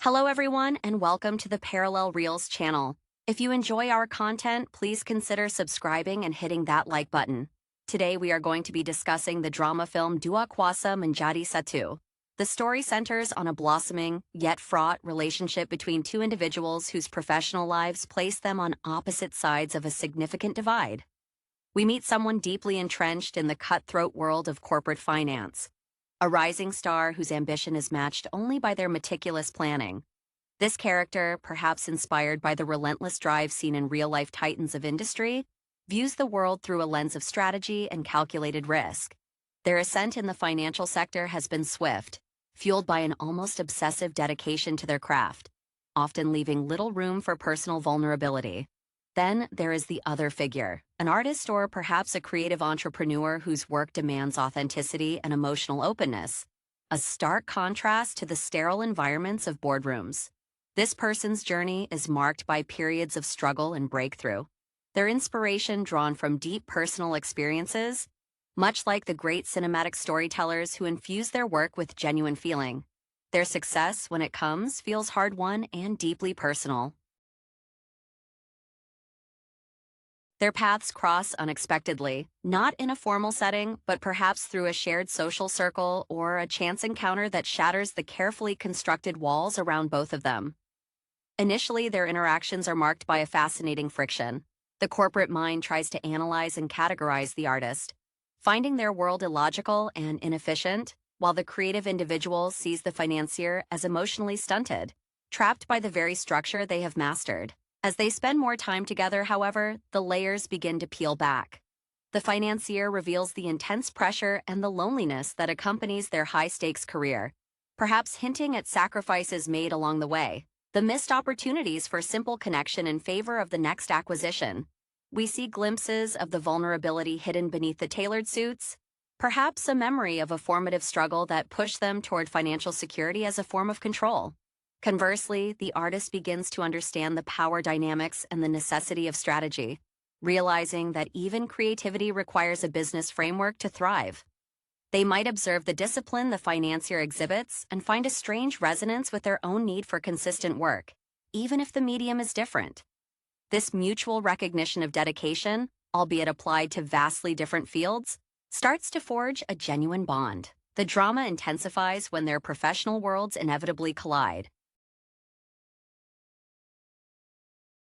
Hello, everyone, and welcome to the Parallel Reels channel. If you enjoy our content, please consider subscribing and hitting that like button. Today, we are going to be discussing the drama film Dua Kuasa Menjadi Satu. The story centers on a blossoming, yet fraught, relationship between two individuals whose professional lives place them on opposite sides of a significant divide. We meet someone deeply entrenched in the cutthroat world of corporate finance, a rising star whose ambition is matched only by their meticulous planning. This character, perhaps inspired by the relentless drive seen in real-life titans of industry, views the world through a lens of strategy and calculated risk. Their ascent in the financial sector has been swift, fueled by an almost obsessive dedication to their craft, often leaving little room for personal vulnerability. Then there is the other figure, an artist or perhaps a creative entrepreneur whose work demands authenticity and emotional openness, a stark contrast to the sterile environments of boardrooms. This person's journey is marked by periods of struggle and breakthrough, their inspiration drawn from deep personal experiences, much like the great cinematic storytellers who infuse their work with genuine feeling. Their success, when it comes, feels hard-won and deeply personal. Their paths cross unexpectedly, not in a formal setting, but perhaps through a shared social circle or a chance encounter that shatters the carefully constructed walls around both of them. Initially, their interactions are marked by a fascinating friction. The corporate mind tries to analyze and categorize the artist, finding their world illogical and inefficient, while the creative individual sees the financier as emotionally stunted, trapped by the very structure they have mastered. As they spend more time together, however, the layers begin to peel back. The financier reveals the intense pressure and the loneliness that accompanies their high-stakes career, perhaps hinting at sacrifices made along the way, the missed opportunities for simple connection in favor of the next acquisition. We see glimpses of the vulnerability hidden beneath the tailored suits, perhaps a memory of a formative struggle that pushed them toward financial security as a form of control. Conversely, the artist begins to understand the power dynamics and the necessity of strategy, realizing that even creativity requires a business framework to thrive. They might observe the discipline the financier exhibits and find a strange resonance with their own need for consistent work, even if the medium is different. This mutual recognition of dedication, albeit applied to vastly different fields, starts to forge a genuine bond. The drama intensifies when their professional worlds inevitably collide.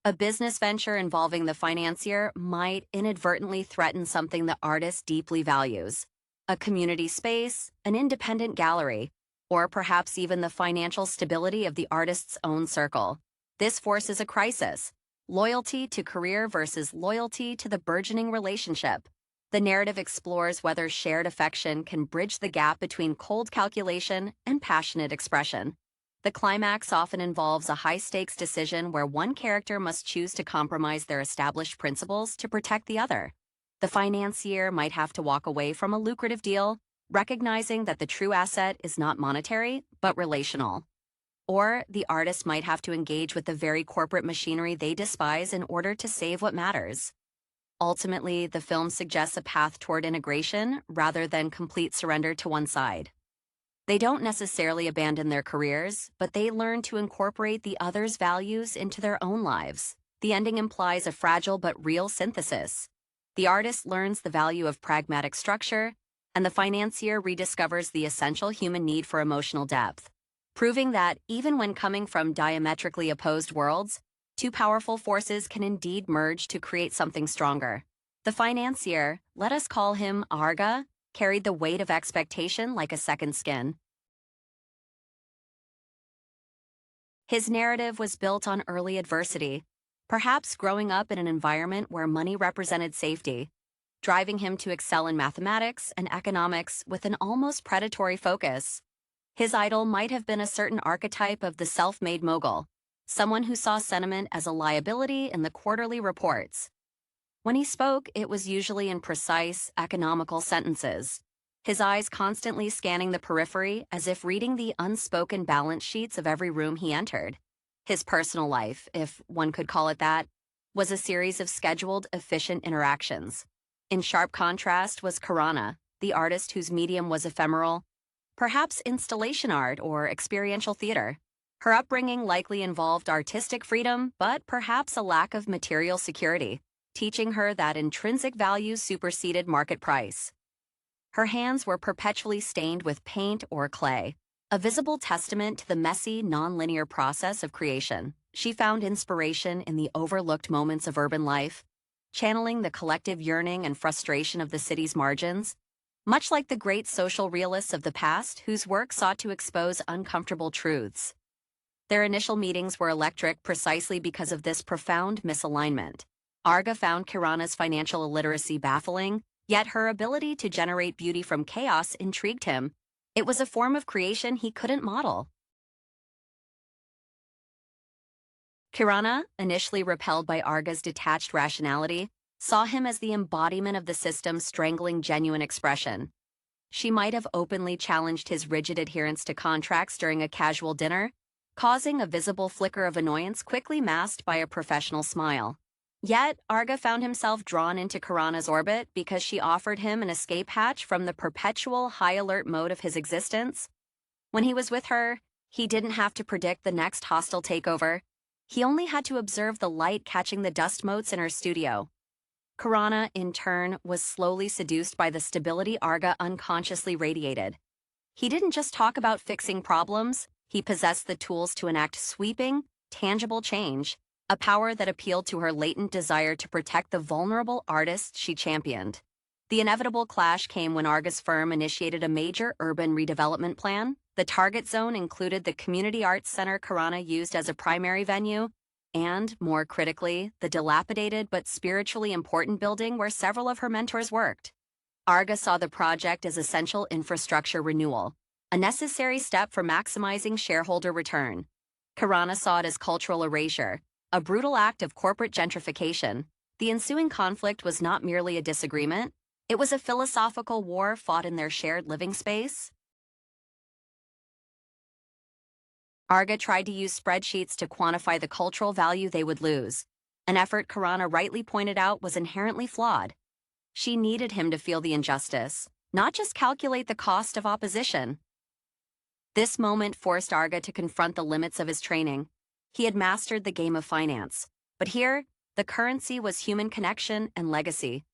A business venture involving the financier might inadvertently threaten something the artist deeply values: a community space, an independent gallery, or perhaps even the financial stability of the artist's own circle. This forces a crisis: loyalty to career versus loyalty to the burgeoning relationship. The narrative explores whether shared affection can bridge the gap between cold calculation and passionate expression. The climax often involves a high-stakes decision where one character must choose to compromise their established principles to protect the other. The financier might have to walk away from a lucrative deal, recognizing that the true asset is not monetary, but relational. Or the artist might have to engage with the very corporate machinery they despise in order to save what matters. Ultimately, the film suggests a path toward integration rather than complete surrender to one side. They don't necessarily abandon their careers, but they learn to incorporate the other's values into their own lives. The ending implies a fragile but real synthesis. The artist learns the value of pragmatic structure, and the financier rediscovers the essential human need for emotional depth, proving that even when coming from diametrically opposed worlds, two powerful forces can indeed merge to create something stronger. The financier, let us call him Arga, carried the weight of expectation like a second skin. His narrative was built on early adversity, perhaps growing up in an environment where money represented safety, driving him to excel in mathematics and economics with an almost predatory focus. His idol might have been a certain archetype of the self-made mogul, someone who saw sentiment as a liability in the quarterly reports. When he spoke, it was usually in precise, economical sentences, his eyes constantly scanning the periphery as if reading the unspoken balance sheets of every room he entered. His personal life, if one could call it that, was a series of scheduled, efficient interactions. In sharp contrast was Karana, the artist whose medium was ephemeral, perhaps installation art or experiential theater. Her upbringing likely involved artistic freedom, but perhaps a lack of material security, teaching her that intrinsic value superseded market price. Her hands were perpetually stained with paint or clay, a visible testament to the messy, nonlinear process of creation. She found inspiration in the overlooked moments of urban life, channeling the collective yearning and frustration of the city's margins, much like the great social realists of the past whose work sought to expose uncomfortable truths. Their initial meetings were electric precisely because of this profound misalignment. Arga found Kirana's financial illiteracy baffling, yet her ability to generate beauty from chaos intrigued him. It was a form of creation he couldn't model. Kirana, initially repelled by Arga's detached rationality, saw him as the embodiment of the system strangling genuine expression. She might have openly challenged his rigid adherence to contracts during a casual dinner, causing a visible flicker of annoyance quickly masked by a professional smile. Yet, Arga found himself drawn into Kirana's orbit because she offered him an escape hatch from the perpetual high-alert mode of his existence. When he was with her, he didn't have to predict the next hostile takeover. He only had to observe the light catching the dust motes in her studio. Kirana, in turn, was slowly seduced by the stability Arga unconsciously radiated. He didn't just talk about fixing problems, he possessed the tools to enact sweeping, tangible change, a power that appealed to her latent desire to protect the vulnerable artists she championed. The inevitable clash came when Arga's firm initiated a major urban redevelopment plan. The target zone included the community arts center Kirana used as a primary venue, and, more critically, the dilapidated but spiritually important building where several of her mentors worked. Arga saw the project as essential infrastructure renewal, a necessary step for maximizing shareholder return. Kirana saw it as cultural erasure, a brutal act of corporate gentrification. The ensuing conflict was not merely a disagreement, it was a philosophical war fought in their shared living space. Arga tried to use spreadsheets to quantify the cultural value they would lose, an effort Kirana rightly pointed out was inherently flawed. She needed him to feel the injustice, not just calculate the cost of opposition. This moment forced Arga to confront the limits of his training. He had mastered the game of finance, but here, the currency was human connection and legacy,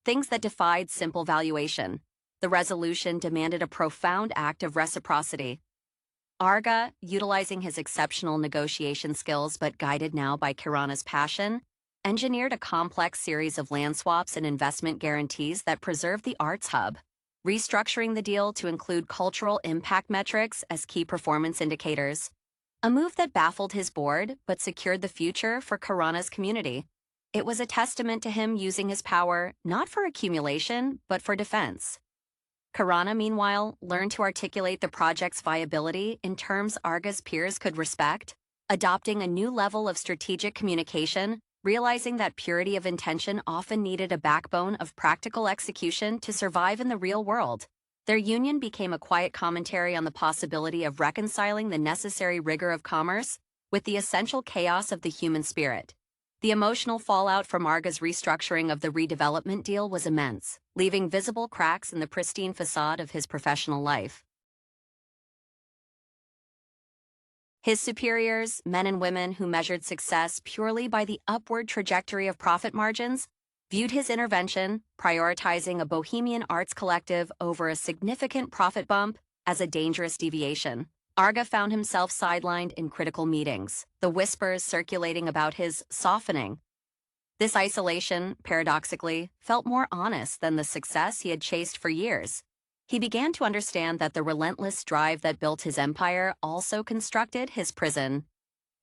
things that defied simple valuation. The resolution demanded a profound act of reciprocity. Arga, utilizing his exceptional negotiation skills but guided now by Kirana's passion, engineered a complex series of land swaps and investment guarantees that preserved the arts hub, restructuring the deal to include cultural impact metrics as key performance indicators. A move that baffled his board but secured the future for Kirana's community. It was a testament to him using his power not for accumulation but for defense. Kirana, meanwhile, learned to articulate the project's viability in terms Arga's peers could respect, adopting a new level of strategic communication, realizing that purity of intention often needed a backbone of practical execution to survive in the real world. Their union became a quiet commentary on the possibility of reconciling the necessary rigor of commerce with the essential chaos of the human spirit. The emotional fallout from Arga's restructuring of the redevelopment deal was immense, leaving visible cracks in the pristine facade of his professional life. His superiors, men and women who measured success purely by the upward trajectory of profit margins, viewed his intervention, prioritizing a bohemian arts collective over a significant profit bump, as a dangerous deviation. Arga found himself sidelined in critical meetings, the whispers circulating about his softening. This isolation, paradoxically, felt more honest than the success he had chased for years. He began to understand that the relentless drive that built his empire also constructed his prison.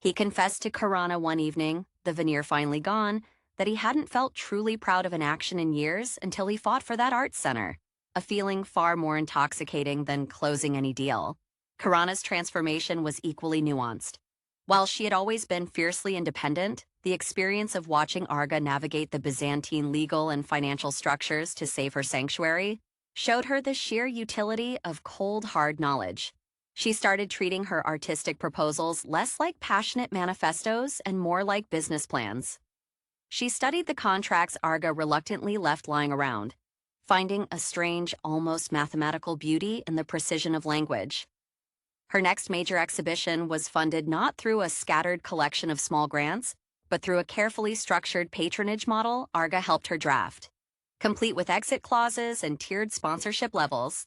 He confessed to Kirana one evening, the veneer finally gone, that he hadn't felt truly proud of an action in years until he fought for that arts center, a feeling far more intoxicating than closing any deal. Kirana's transformation was equally nuanced. While she had always been fiercely independent, the experience of watching Arga navigate the Byzantine legal and financial structures to save her sanctuary showed her the sheer utility of cold, hard knowledge. She started treating her artistic proposals less like passionate manifestos and more like business plans. She studied the contracts Arga reluctantly left lying around, finding a strange, almost mathematical beauty in the precision of language. Her next major exhibition was funded not through a scattered collection of small grants, but through a carefully structured patronage model Arga helped her draft, complete with exit clauses and tiered sponsorship levels.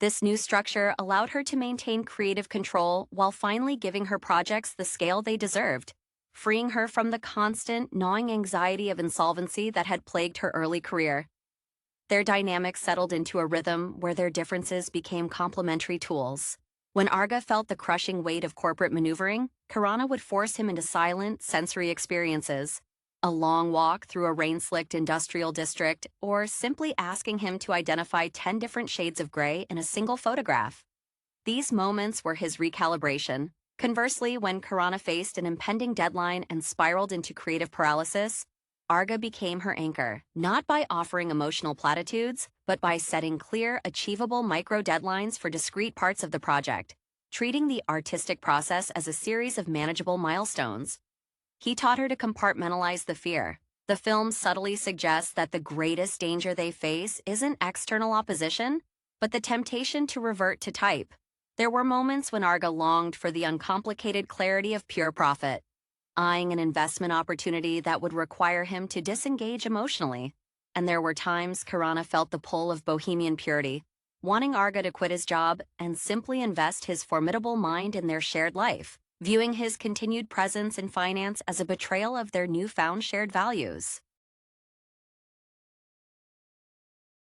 This new structure allowed her to maintain creative control while finally giving her projects the scale they deserved, freeing her from the constant, gnawing anxiety of insolvency that had plagued her early career. Their dynamic settled into a rhythm where their differences became complementary tools. When Arga felt the crushing weight of corporate maneuvering, Kirana would force him into silent, sensory experiences. A long walk through a rain-slicked industrial district, or simply asking him to identify 10 different shades of gray in a single photograph. These moments were his recalibration. Conversely, when Kirana faced an impending deadline and spiraled into creative paralysis, Arga became her anchor, not by offering emotional platitudes, but by setting clear, achievable micro-deadlines for discrete parts of the project, treating the artistic process as a series of manageable milestones. He taught her to compartmentalize the fear. The film subtly suggests that the greatest danger they face isn't external opposition, but the temptation to revert to type. There were moments when Arga longed for the uncomplicated clarity of pure profit, eyeing an investment opportunity that would require him to disengage emotionally. And there were times Kirana felt the pull of bohemian purity, wanting Arga to quit his job and simply invest his formidable mind in their shared life, viewing his continued presence in finance as a betrayal of their newfound shared values.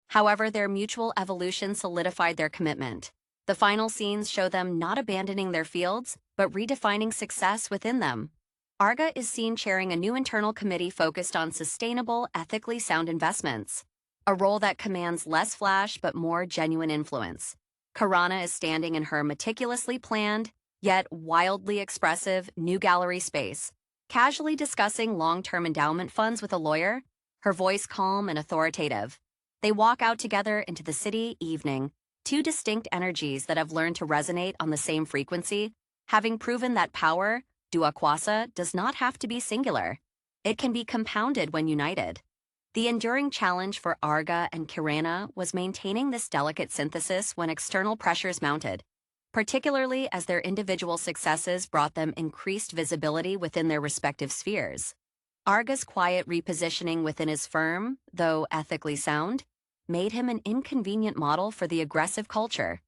However, their mutual evolution solidified their commitment. The final scenes show them not abandoning their fields, but redefining success within them. Arga is seen chairing a new internal committee focused on sustainable, ethically sound investments, a role that commands less flash but more genuine influence. Kirana is standing in her meticulously planned, yet wildly expressive, new gallery space, casually discussing long-term endowment funds with a lawyer, her voice calm and authoritative. They walk out together into the city evening, two distinct energies that have learned to resonate on the same frequency, having proven that power, Dua Kuasa, does not have to be singular. It can be compounded when united. The enduring challenge for Arga and Kirana was maintaining this delicate synthesis when external pressures mounted, particularly as their individual successes brought them increased visibility within their respective spheres. Arga's quiet repositioning within his firm, though ethically sound, made him an inconvenient model for the aggressive culture.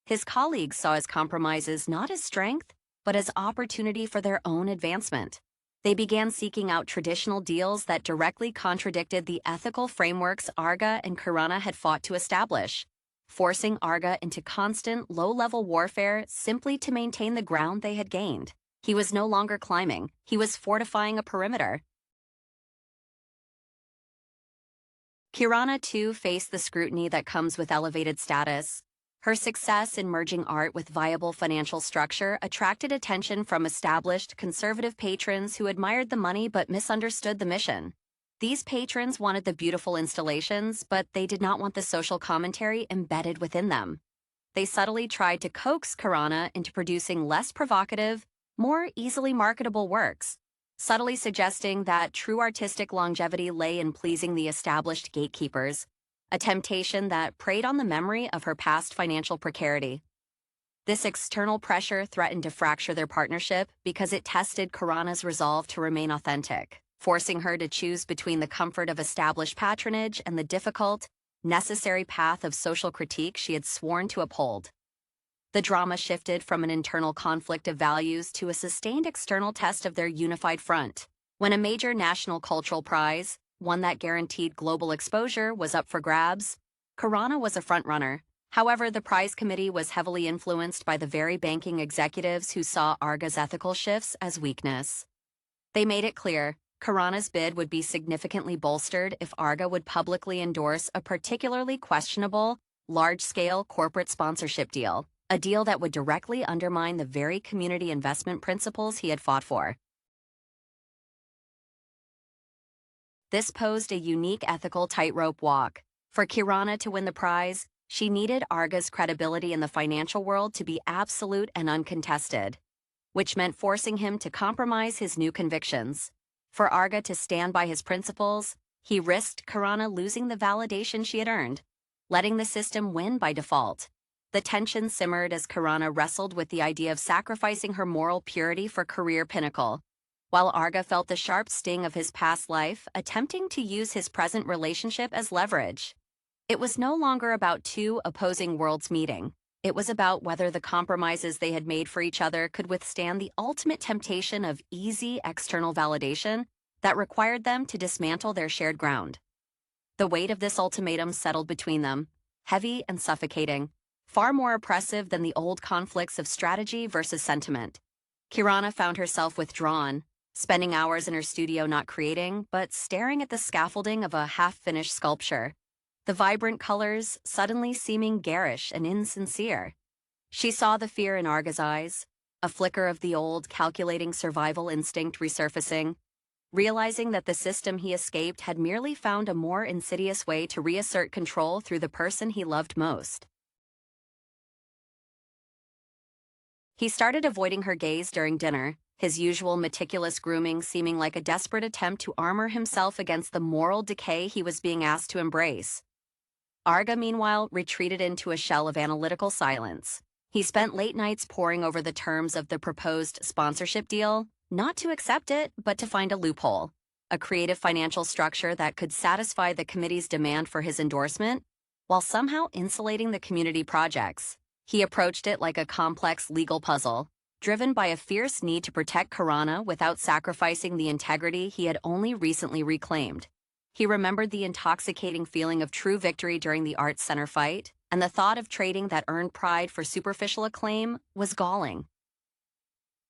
His colleagues saw his compromises not as strength, but as opportunity for their own advancement. They began seeking out traditional deals that directly contradicted the ethical frameworks Arga and Kirana had fought to establish, forcing Arga into constant, low-level warfare simply to maintain the ground they had gained. He was no longer climbing, he was fortifying a perimeter. Kirana, too, faced the scrutiny that comes with elevated status. Her success in merging art with viable financial structure attracted attention from established, conservative patrons who admired the money but misunderstood the mission. These patrons wanted the beautiful installations, but they did not want the social commentary embedded within them. They subtly tried to coax Kirana into producing less provocative, more easily marketable works, subtly suggesting that true artistic longevity lay in pleasing the established gatekeepers, a temptation that preyed on the memory of her past financial precarity. This external pressure threatened to fracture their partnership because it tested Kirana's resolve to remain authentic, forcing her to choose between the comfort of established patronage and the difficult, necessary path of social critique she had sworn to uphold. The drama shifted from an internal conflict of values to a sustained external test of their unified front. When a major national cultural prize, one that guaranteed global exposure, was up for grabs, Kirana was a frontrunner. However, the prize committee was heavily influenced by the very banking executives who saw Arga's ethical shifts as weakness. They made it clear Kirana's bid would be significantly bolstered if Arga would publicly endorse a particularly questionable, large-scale corporate sponsorship deal, a deal that would directly undermine the very community investment principles he had fought for. This posed a unique ethical tightrope walk. For Kirana to win the prize, she needed Arga's credibility in the financial world to be absolute and uncontested, which meant forcing him to compromise his new convictions. For Arga to stand by his principles, he risked Kirana losing the validation she had earned. letting the system win by default. The tension simmered as Kirana wrestled with the idea of sacrificing her moral purity for career pinnacle, while Arga felt the sharp sting of his past life, attempting to use his present relationship as leverage. It was no longer about two opposing worlds meeting. It was about whether the compromises they had made for each other could withstand the ultimate temptation of easy external validation that required them to dismantle their shared ground. The weight of this ultimatum settled between them, heavy and suffocating, far more oppressive than the old conflicts of strategy versus sentiment. Kirana found herself withdrawn, spending hours in her studio not creating, but staring at the scaffolding of a half-finished sculpture, the vibrant colors suddenly seeming garish and insincere. She saw the fear in Arga's eyes, a flicker of the old, calculating survival instinct resurfacing, realizing that the system he escaped had merely found a more insidious way to reassert control through the person he loved most. He started avoiding her gaze during dinner, his usual meticulous grooming seeming like a desperate attempt to armor himself against the moral decay he was being asked to embrace. Arga, meanwhile, retreated into a shell of analytical silence. He spent late nights poring over the terms of the proposed sponsorship deal, not to accept it, but to find a loophole, a creative financial structure that could satisfy the committee's demand for his endorsement, while somehow insulating the community projects. He approached it like a complex legal puzzle, driven by a fierce need to protect Kirana without sacrificing the integrity he had only recently reclaimed. He remembered the intoxicating feeling of true victory during the Arts Center fight, and the thought of trading that earned pride for superficial acclaim was galling.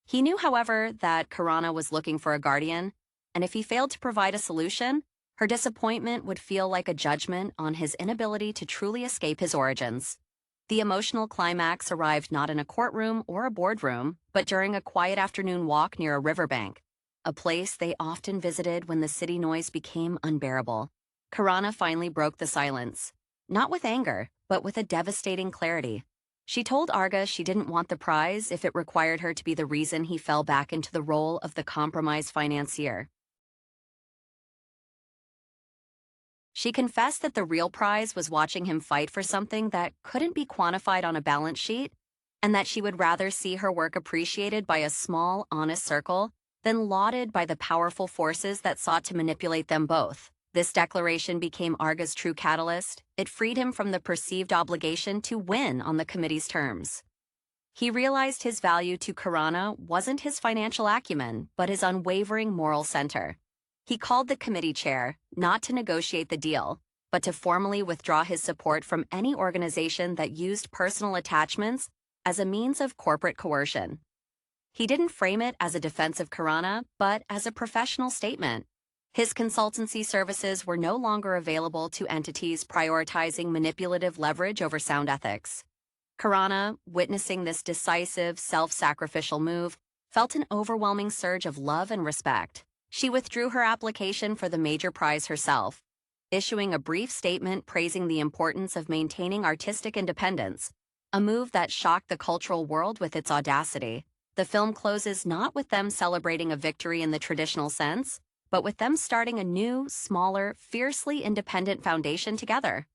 He knew, however, that Kirana was looking for a guardian, and if he failed to provide a solution, her disappointment would feel like a judgment on his inability to truly escape his origins. The emotional climax arrived not in a courtroom or a boardroom, but during a quiet afternoon walk near a riverbank, a place they often visited when the city noise became unbearable. Kirana finally broke the silence, not with anger, but with a devastating clarity. She told Arga she didn't want the prize if it required her to be the reason he fell back into the role of the compromised financier. She confessed that the real prize was watching him fight for something that couldn't be quantified on a balance sheet, and that she would rather see her work appreciated by a small, honest circle than lauded by the powerful forces that sought to manipulate them both. This declaration became Arga's true catalyst. It freed him from the perceived obligation to win on the committee's terms. He realized his value to Kirana wasn't his financial acumen, but his unwavering moral center. He called the committee chair, not to negotiate the deal, but to formally withdraw his support from any organization that used personal attachments as a means of corporate coercion. He didn't frame it as a defense of Kirana, but as a professional statement. His consultancy services were no longer available to entities prioritizing manipulative leverage over sound ethics. Kirana, witnessing this decisive, self-sacrificial move, felt an overwhelming surge of love and respect. She withdrew her application for the major prize herself, issuing a brief statement praising the importance of maintaining artistic independence, a move that shocked the cultural world with its audacity. The film closes not with them celebrating a victory in the traditional sense, but with them starting a new, smaller, fiercely independent foundation together.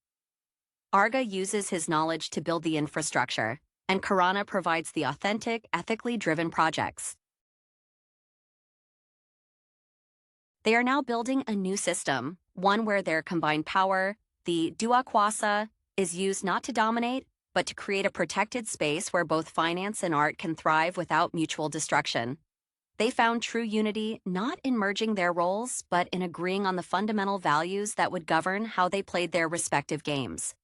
Arga uses his knowledge to build the infrastructure, and Kirana provides the authentic, ethically driven projects. They are now building a new system, one where their combined power, the Dua Kuasa, is used not to dominate, but to create a protected space where both finance and art can thrive without mutual destruction. They found true unity not in merging their roles, but in agreeing on the fundamental values that would govern how they played their respective games.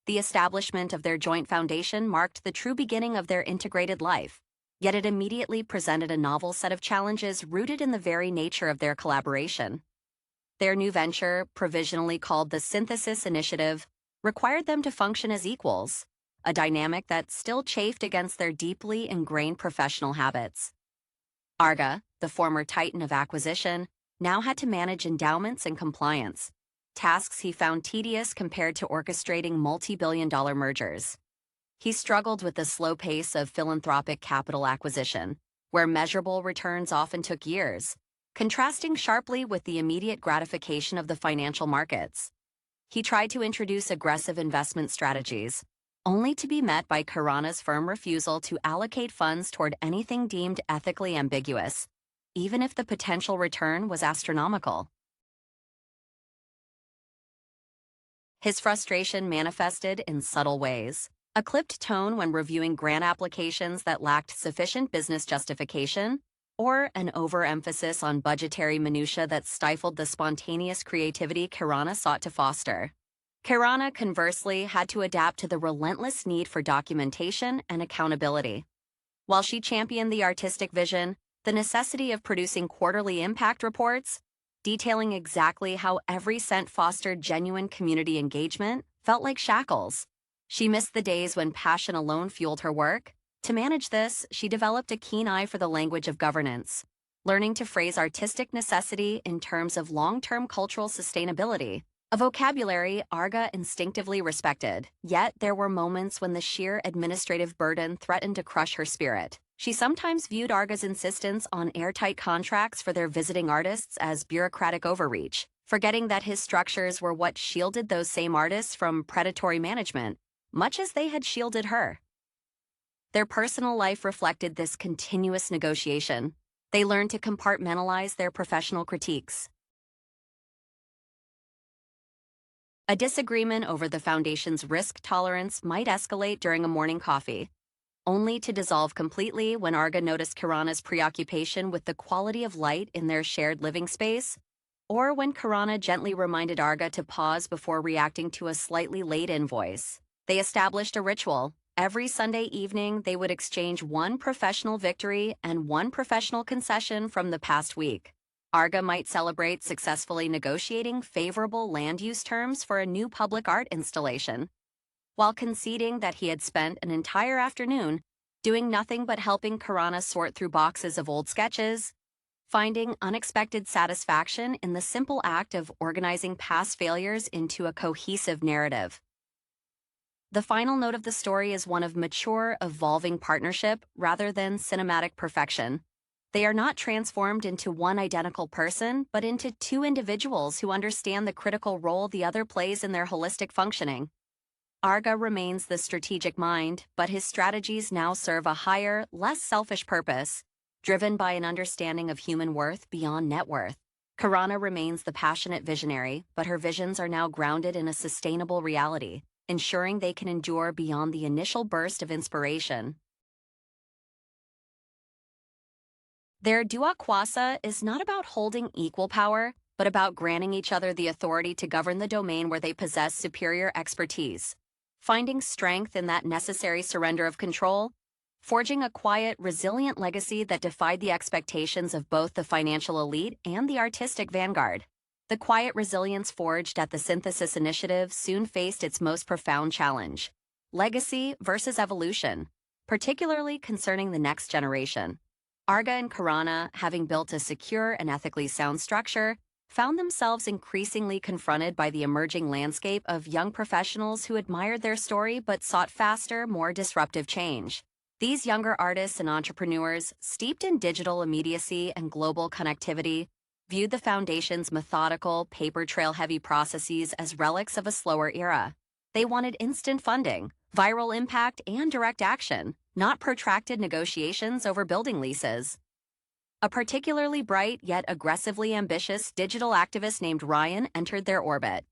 The establishment of their joint foundation marked the true beginning of their integrated life, yet it immediately presented a novel set of challenges rooted in the very nature of their collaboration. Their new venture, provisionally called the Synthesis Initiative, required them to function as equals, a dynamic that still chafed against their deeply ingrained professional habits. Arga, the former titan of acquisition, now had to manage endowments and compliance, tasks he found tedious compared to orchestrating multi-billion-dollar mergers. He struggled with the slow pace of philanthropic capital acquisition, where measurable returns often took years, contrasting sharply with the immediate gratification of the financial markets. He tried to introduce aggressive investment strategies, only to be met by Kirana's firm refusal to allocate funds toward anything deemed ethically ambiguous, even if the potential return was astronomical. His frustration manifested in subtle ways. A clipped tone when reviewing grant applications that lacked sufficient business justification, or an overemphasis on budgetary minutiae that stifled the spontaneous creativity Kirana sought to foster. Kirana, conversely, had to adapt to the relentless need for documentation and accountability. While she championed the artistic vision, the necessity of producing quarterly impact reports, detailing exactly how every cent fostered genuine community engagement, felt like shackles. She missed the days when passion alone fueled her work. To manage this, she developed a keen eye for the language of governance, learning to phrase artistic necessity in terms of long-term cultural sustainability, a vocabulary Arga instinctively respected. Yet there were moments when the sheer administrative burden threatened to crush her spirit. She sometimes viewed Arga's insistence on airtight contracts for their visiting artists as bureaucratic overreach, forgetting that his structures were what shielded those same artists from predatory management, much as they had shielded her. Their personal life reflected this continuous negotiation. They learned to compartmentalize their professional critiques. A disagreement over the foundation's risk tolerance might escalate during a morning coffee, only to dissolve completely when Arga noticed Kirana's preoccupation with the quality of light in their shared living space, or when Kirana gently reminded Arga to pause before reacting to a slightly late invoice. They established a ritual. Every Sunday evening, they would exchange one professional victory and one professional concession from the past week. Arga might celebrate successfully negotiating favorable land use terms for a new public art installation, while conceding that he had spent an entire afternoon doing nothing but helping Kirana sort through boxes of old sketches, finding unexpected satisfaction in the simple act of organizing past failures into a cohesive narrative. The final note of the story is one of mature, evolving partnership rather than cinematic perfection. They are not transformed into one identical person, but into two individuals who understand the critical role the other plays in their holistic functioning. Arga remains the strategic mind, but his strategies now serve a higher, less selfish purpose, driven by an understanding of human worth beyond net worth. Kirana remains the passionate visionary, but her visions are now grounded in a sustainable reality, ensuring they can endure beyond the initial burst of inspiration. Their Dua Kuasa is not about holding equal power, but about granting each other the authority to govern the domain where they possess superior expertise. Finding strength in that necessary surrender of control, forging a quiet, resilient legacy that defied the expectations of both the financial elite and the artistic vanguard. The quiet resilience forged at the Synthesis Initiative soon faced its most profound challenge: legacy versus evolution, particularly concerning the next generation. Arga and Kirana, having built a secure and ethically sound structure, found themselves increasingly confronted by the emerging landscape of young professionals who admired their story but sought faster, more disruptive change. These younger artists and entrepreneurs, steeped in digital immediacy and global connectivity, viewed the Foundation's methodical, paper trail-heavy processes as relics of a slower era. They wanted instant funding, viral impact, and direct action, not protracted negotiations over building leases. A particularly bright yet aggressively ambitious digital activist named Ryan entered their orbit.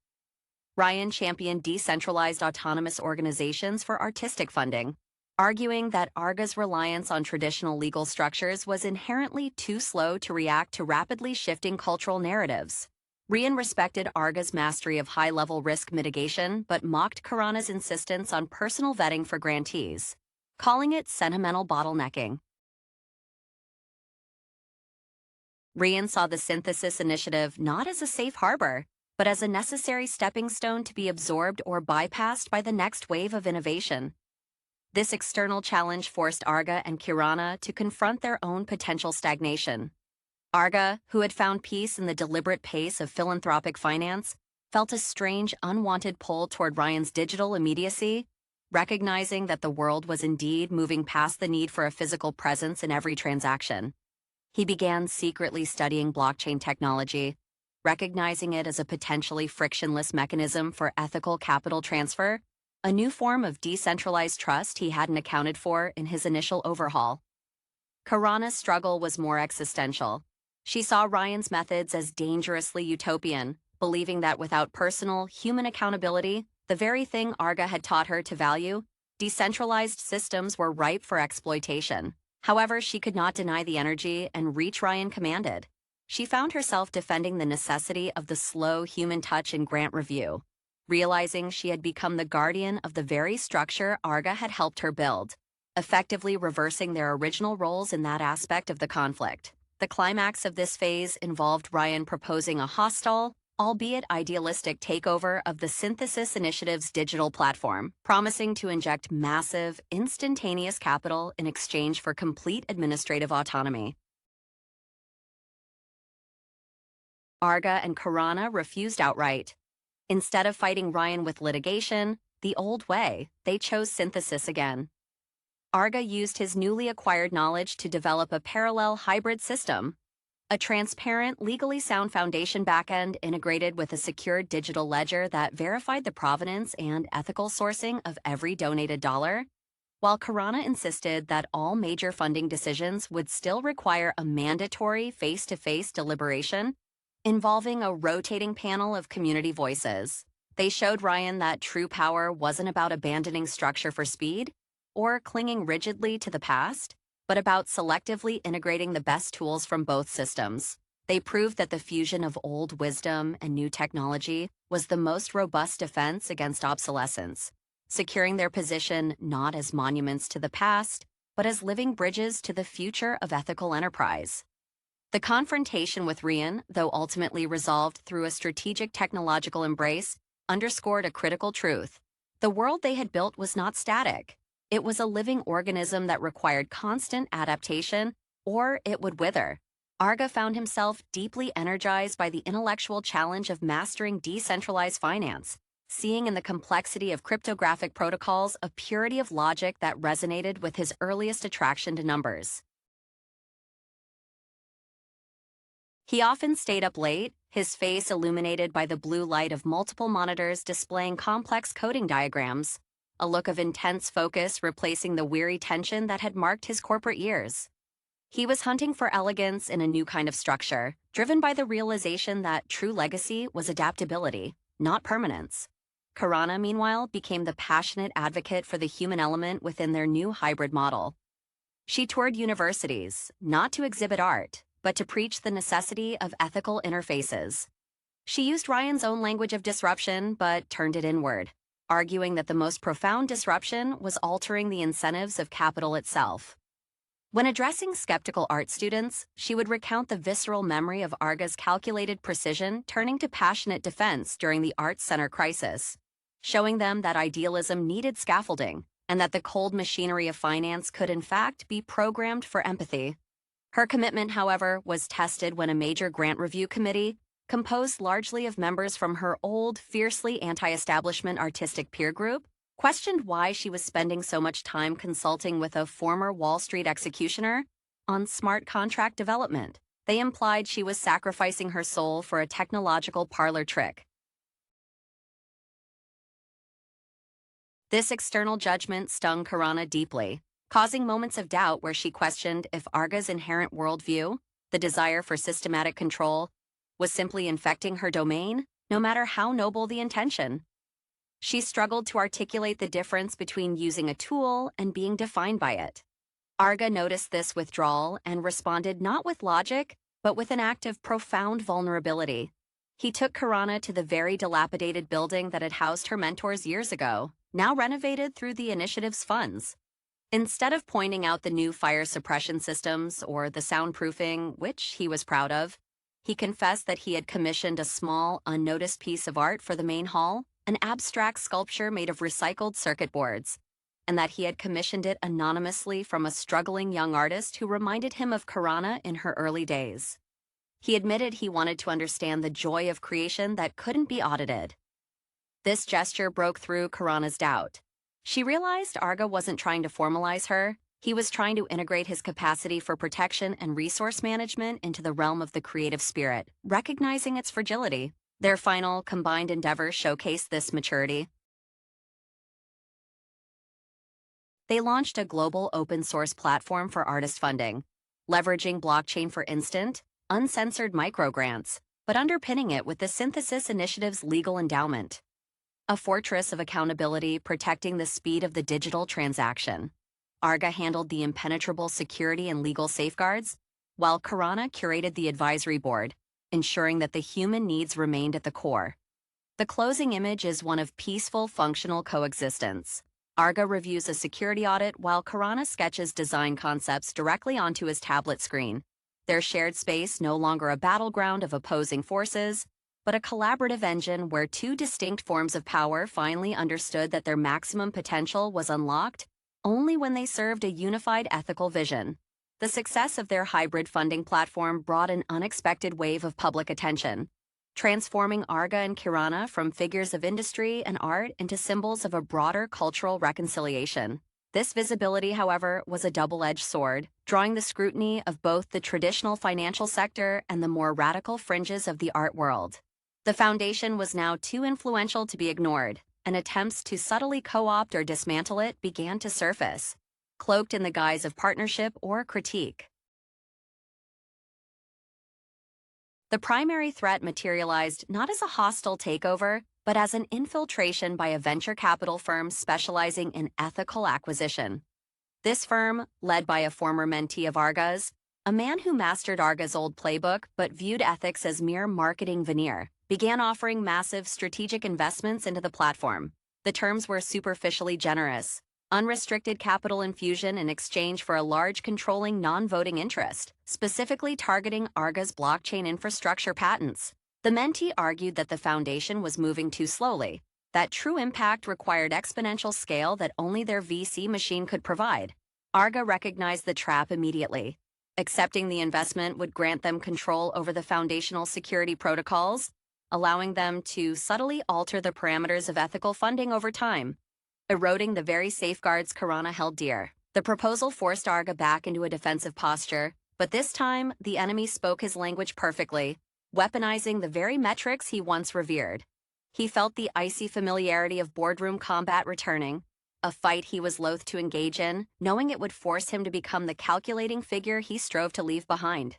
Ryan championed decentralized autonomous organizations for artistic funding, arguing that Arga's reliance on traditional legal structures was inherently too slow to react to rapidly shifting cultural narratives. Ryan respected Arga's mastery of high-level risk mitigation but mocked Kirana's insistence on personal vetting for grantees, calling it sentimental bottlenecking. Ryan saw the Synthesis Initiative not as a safe harbor, but as a necessary stepping stone to be absorbed or bypassed by the next wave of innovation. This external challenge forced Arga and Kirana to confront their own potential stagnation. Arga, who had found peace in the deliberate pace of philanthropic finance, felt a strange, unwanted pull toward Ryan's digital immediacy, recognizing that the world was indeed moving past the need for a physical presence in every transaction. He began secretly studying blockchain technology, recognizing it as a potentially frictionless mechanism for ethical capital transfer, a new form of decentralized trust he hadn't accounted for in his initial overhaul. Karana's struggle was more existential. She saw Ryan's methods as dangerously utopian, believing that without personal, human accountability, the very thing Arga had taught her to value, decentralized systems were ripe for exploitation. However, she could not deny the energy and reach Ryan commanded. She found herself defending the necessity of the slow human touch in grant review, realizing she had become the guardian of the very structure Arga had helped her build, effectively reversing their original roles in that aspect of the conflict. The climax of this phase involved Ryan proposing a hostile, albeit idealistic takeover of the Synthesis Initiative's digital platform, promising to inject massive, instantaneous capital in exchange for complete administrative autonomy. Arga and Karana refused outright. Instead of fighting Ryan with litigation, the old way, they chose synthesis again. Arga used his newly acquired knowledge to develop a parallel hybrid system, a transparent, legally sound foundation backend integrated with a secure digital ledger that verified the provenance and ethical sourcing of every donated dollar, while Karana insisted that all major funding decisions would still require a mandatory face-to-face deliberation involving a rotating panel of community voices. They showed Ryan that true power wasn't about abandoning structure for speed or clinging rigidly to the past, but about selectively integrating the best tools from both systems. They proved that the fusion of old wisdom and new technology was the most robust defense against obsolescence, securing their position not as monuments to the past, but as living bridges to the future of ethical enterprise. The confrontation with Ryan, though ultimately resolved through a strategic technological embrace, underscored a critical truth. The world they had built was not static. It was a living organism that required constant adaptation, or it would wither. Arga found himself deeply energized by the intellectual challenge of mastering decentralized finance, seeing in the complexity of cryptographic protocols a purity of logic that resonated with his earliest attraction to numbers. He often stayed up late, his face illuminated by the blue light of multiple monitors displaying complex coding diagrams, a look of intense focus replacing the weary tension that had marked his corporate years. He was hunting for elegance in a new kind of structure, driven by the realization that true legacy was adaptability, not permanence. Karana, meanwhile, became the passionate advocate for the human element within their new hybrid model. She toured universities, not to exhibit art, but to preach the necessity of ethical interfaces. She used Ryan's own language of disruption, but turned it inward, arguing that the most profound disruption was altering the incentives of capital itself. When addressing skeptical art students, she would recount the visceral memory of Arga's calculated precision turning to passionate defense during the Arts Center crisis, showing them that idealism needed scaffolding and that the cold machinery of finance could in fact be programmed for empathy. Her commitment, however, was tested when a major grant review committee, composed largely of members from her old, fiercely anti-establishment artistic peer group, questioned why she was spending so much time consulting with a former Wall Street executioner on smart contract development. They implied she was sacrificing her soul for a technological parlor trick. This external judgment stung Karana deeply, causing moments of doubt where she questioned if Arga's inherent worldview, the desire for systematic control, was simply infecting her domain, no matter how noble the intention. She struggled to articulate the difference between using a tool and being defined by it. Arga noticed this withdrawal and responded not with logic, but with an act of profound vulnerability. He took Karana to the very dilapidated building that had housed her mentors years ago, now renovated through the initiative's funds. Instead of pointing out the new fire suppression systems or the soundproofing, which he was proud of, he confessed that he had commissioned a small, unnoticed piece of art for the main hall, an abstract sculpture made of recycled circuit boards, and that he had commissioned it anonymously from a struggling young artist who reminded him of Karana in her early days. He admitted he wanted to understand the joy of creation that couldn't be audited. This gesture broke through Karana's doubt. She realized Arga wasn't trying to formalize her, He was trying to integrate his capacity for protection and resource management into the realm of the creative spirit, recognizing its fragility. Their final, combined endeavor showcased this maturity. They launched a global open-source platform for artist funding, leveraging blockchain for instant, uncensored microgrants, but underpinning it with the Synthesis Initiative's legal endowment, a fortress of accountability protecting the speed of the digital transaction. Arga handled the impenetrable security and legal safeguards, while Karana curated the advisory board, ensuring that the human needs remained at the core. The closing image is one of peaceful, functional coexistence. Arga reviews a security audit while Karana sketches design concepts directly onto his tablet screen. Their shared space no longer a battleground of opposing forces, but a collaborative engine where two distinct forms of power finally understood that their maximum potential was unlocked only when they served a unified ethical vision. The success of their hybrid funding platform brought an unexpected wave of public attention, transforming Arga and Kirana from figures of industry and art into symbols of a broader cultural reconciliation. This visibility, however, was a double-edged sword, drawing the scrutiny of both the traditional financial sector and the more radical fringes of the art world. The foundation was now too influential to be ignored, and attempts to subtly co-opt or dismantle it began to surface, cloaked in the guise of partnership or critique. The primary threat materialized not as a hostile takeover, but as an infiltration by a venture capital firm specializing in ethical acquisition. This firm, led by a former mentee of Arga's, a man who mastered Arga's old playbook but viewed ethics as mere marketing veneer, began offering massive strategic investments into the platform. The terms were superficially generous: unrestricted capital infusion in exchange for a large controlling non-voting interest, specifically targeting Arga's blockchain infrastructure patents. The mentee argued that the foundation was moving too slowly, that true impact required exponential scale that only their VC machine could provide. Arga recognized the trap immediately. Accepting the investment would grant them control over the foundational security protocols, allowing them to subtly alter the parameters of ethical funding over time, eroding the very safeguards Karana held dear. The proposal forced Arga back into a defensive posture, but this time the enemy spoke his language perfectly, weaponizing the very metrics he once revered. He felt the icy familiarity of boardroom combat returning, a fight he was loath to engage in, knowing it would force him to become the calculating figure he strove to leave behind.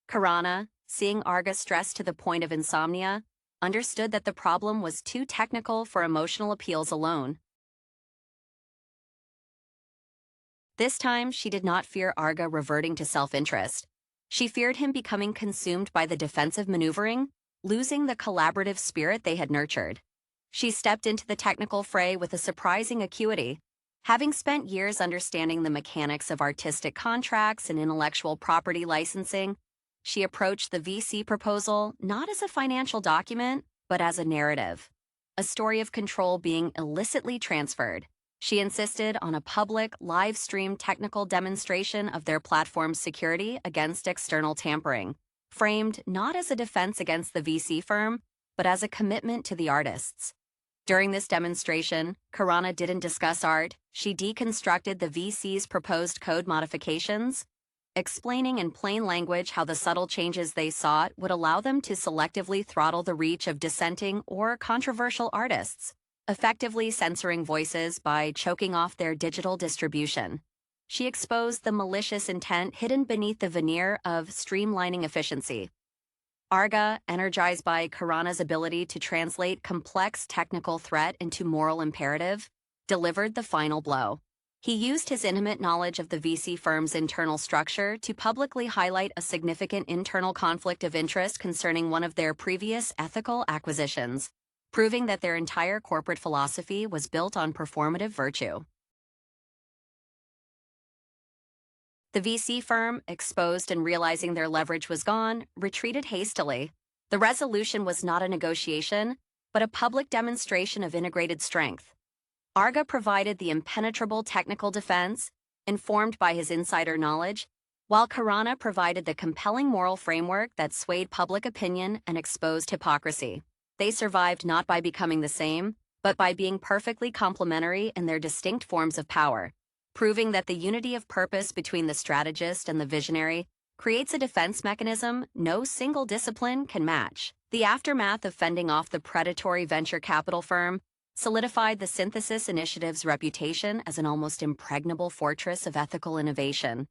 Karana, seeing Arga stressed to the point of insomnia, understood that the problem was too technical for emotional appeals alone. This time, she did not fear Arga reverting to self-interest. She feared him becoming consumed by the defensive maneuvering, losing the collaborative spirit they had nurtured. She stepped into the technical fray with a surprising acuity. Having spent years understanding the mechanics of artistic contracts and intellectual property licensing, she approached the VC proposal not as a financial document, but as a narrative, a story of control being illicitly transferred. She insisted on a public, live-streamed technical demonstration of their platform's security against external tampering, framed not as a defense against the VC firm, but as a commitment to the artists. During this demonstration, Karana didn't discuss art. She deconstructed the VC's proposed code modifications, explaining in plain language how the subtle changes they sought would allow them to selectively throttle the reach of dissenting or controversial artists, effectively censoring voices by choking off their digital distribution. She exposed the malicious intent hidden beneath the veneer of streamlining efficiency. Arga, energized by Karana's ability to translate complex technical threat into moral imperative, delivered the final blow. He used his intimate knowledge of the VC firm's internal structure to publicly highlight a significant internal conflict of interest concerning one of their previous ethical acquisitions, proving that their entire corporate philosophy was built on performative virtue. The VC firm, exposed and realizing their leverage was gone, retreated hastily. The resolution was not a negotiation, but a public demonstration of integrated strength. Arga provided the impenetrable technical defense, informed by his insider knowledge, while Karana provided the compelling moral framework that swayed public opinion and exposed hypocrisy. They survived not by becoming the same, but by being perfectly complementary in their distinct forms of power. proving that the unity of purpose between the strategist and the visionary creates a defense mechanism no single discipline can match. The aftermath of fending off the predatory venture capital firm solidified the Synthesis Initiative's reputation as an almost impregnable fortress of ethical innovation.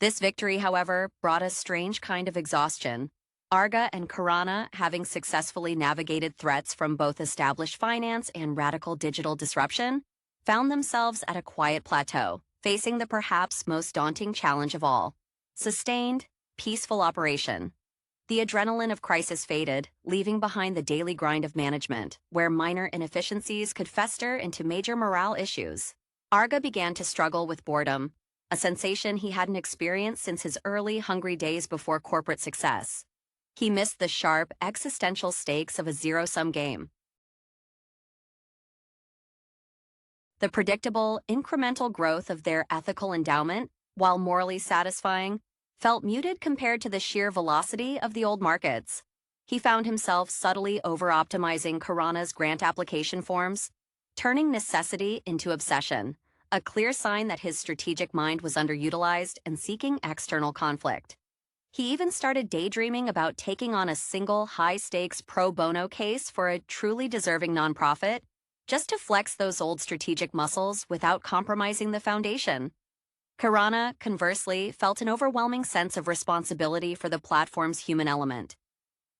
This victory, however, brought a strange kind of exhaustion. Arga and Karana, having successfully navigated threats from both established finance and radical digital disruption, found themselves at a quiet plateau, facing the perhaps most daunting challenge of all: sustained, peaceful operation. The adrenaline of crisis faded, leaving behind the daily grind of management, where minor inefficiencies could fester into major morale issues. Arga began to struggle with boredom, a sensation he hadn't experienced since his early, hungry days before corporate success. He missed the sharp, existential stakes of a zero-sum game. The predictable, incremental growth of their ethical endowment, while morally satisfying, felt muted compared to the sheer velocity of the old markets. He found himself subtly over-optimizing Karana's grant application forms, turning necessity into obsession, a clear sign that his strategic mind was underutilized and seeking external conflict. He even started daydreaming about taking on a single high-stakes pro bono case for a truly deserving nonprofit, just to flex those old strategic muscles without compromising the foundation. Karana, conversely, felt an overwhelming sense of responsibility for the platform's human element.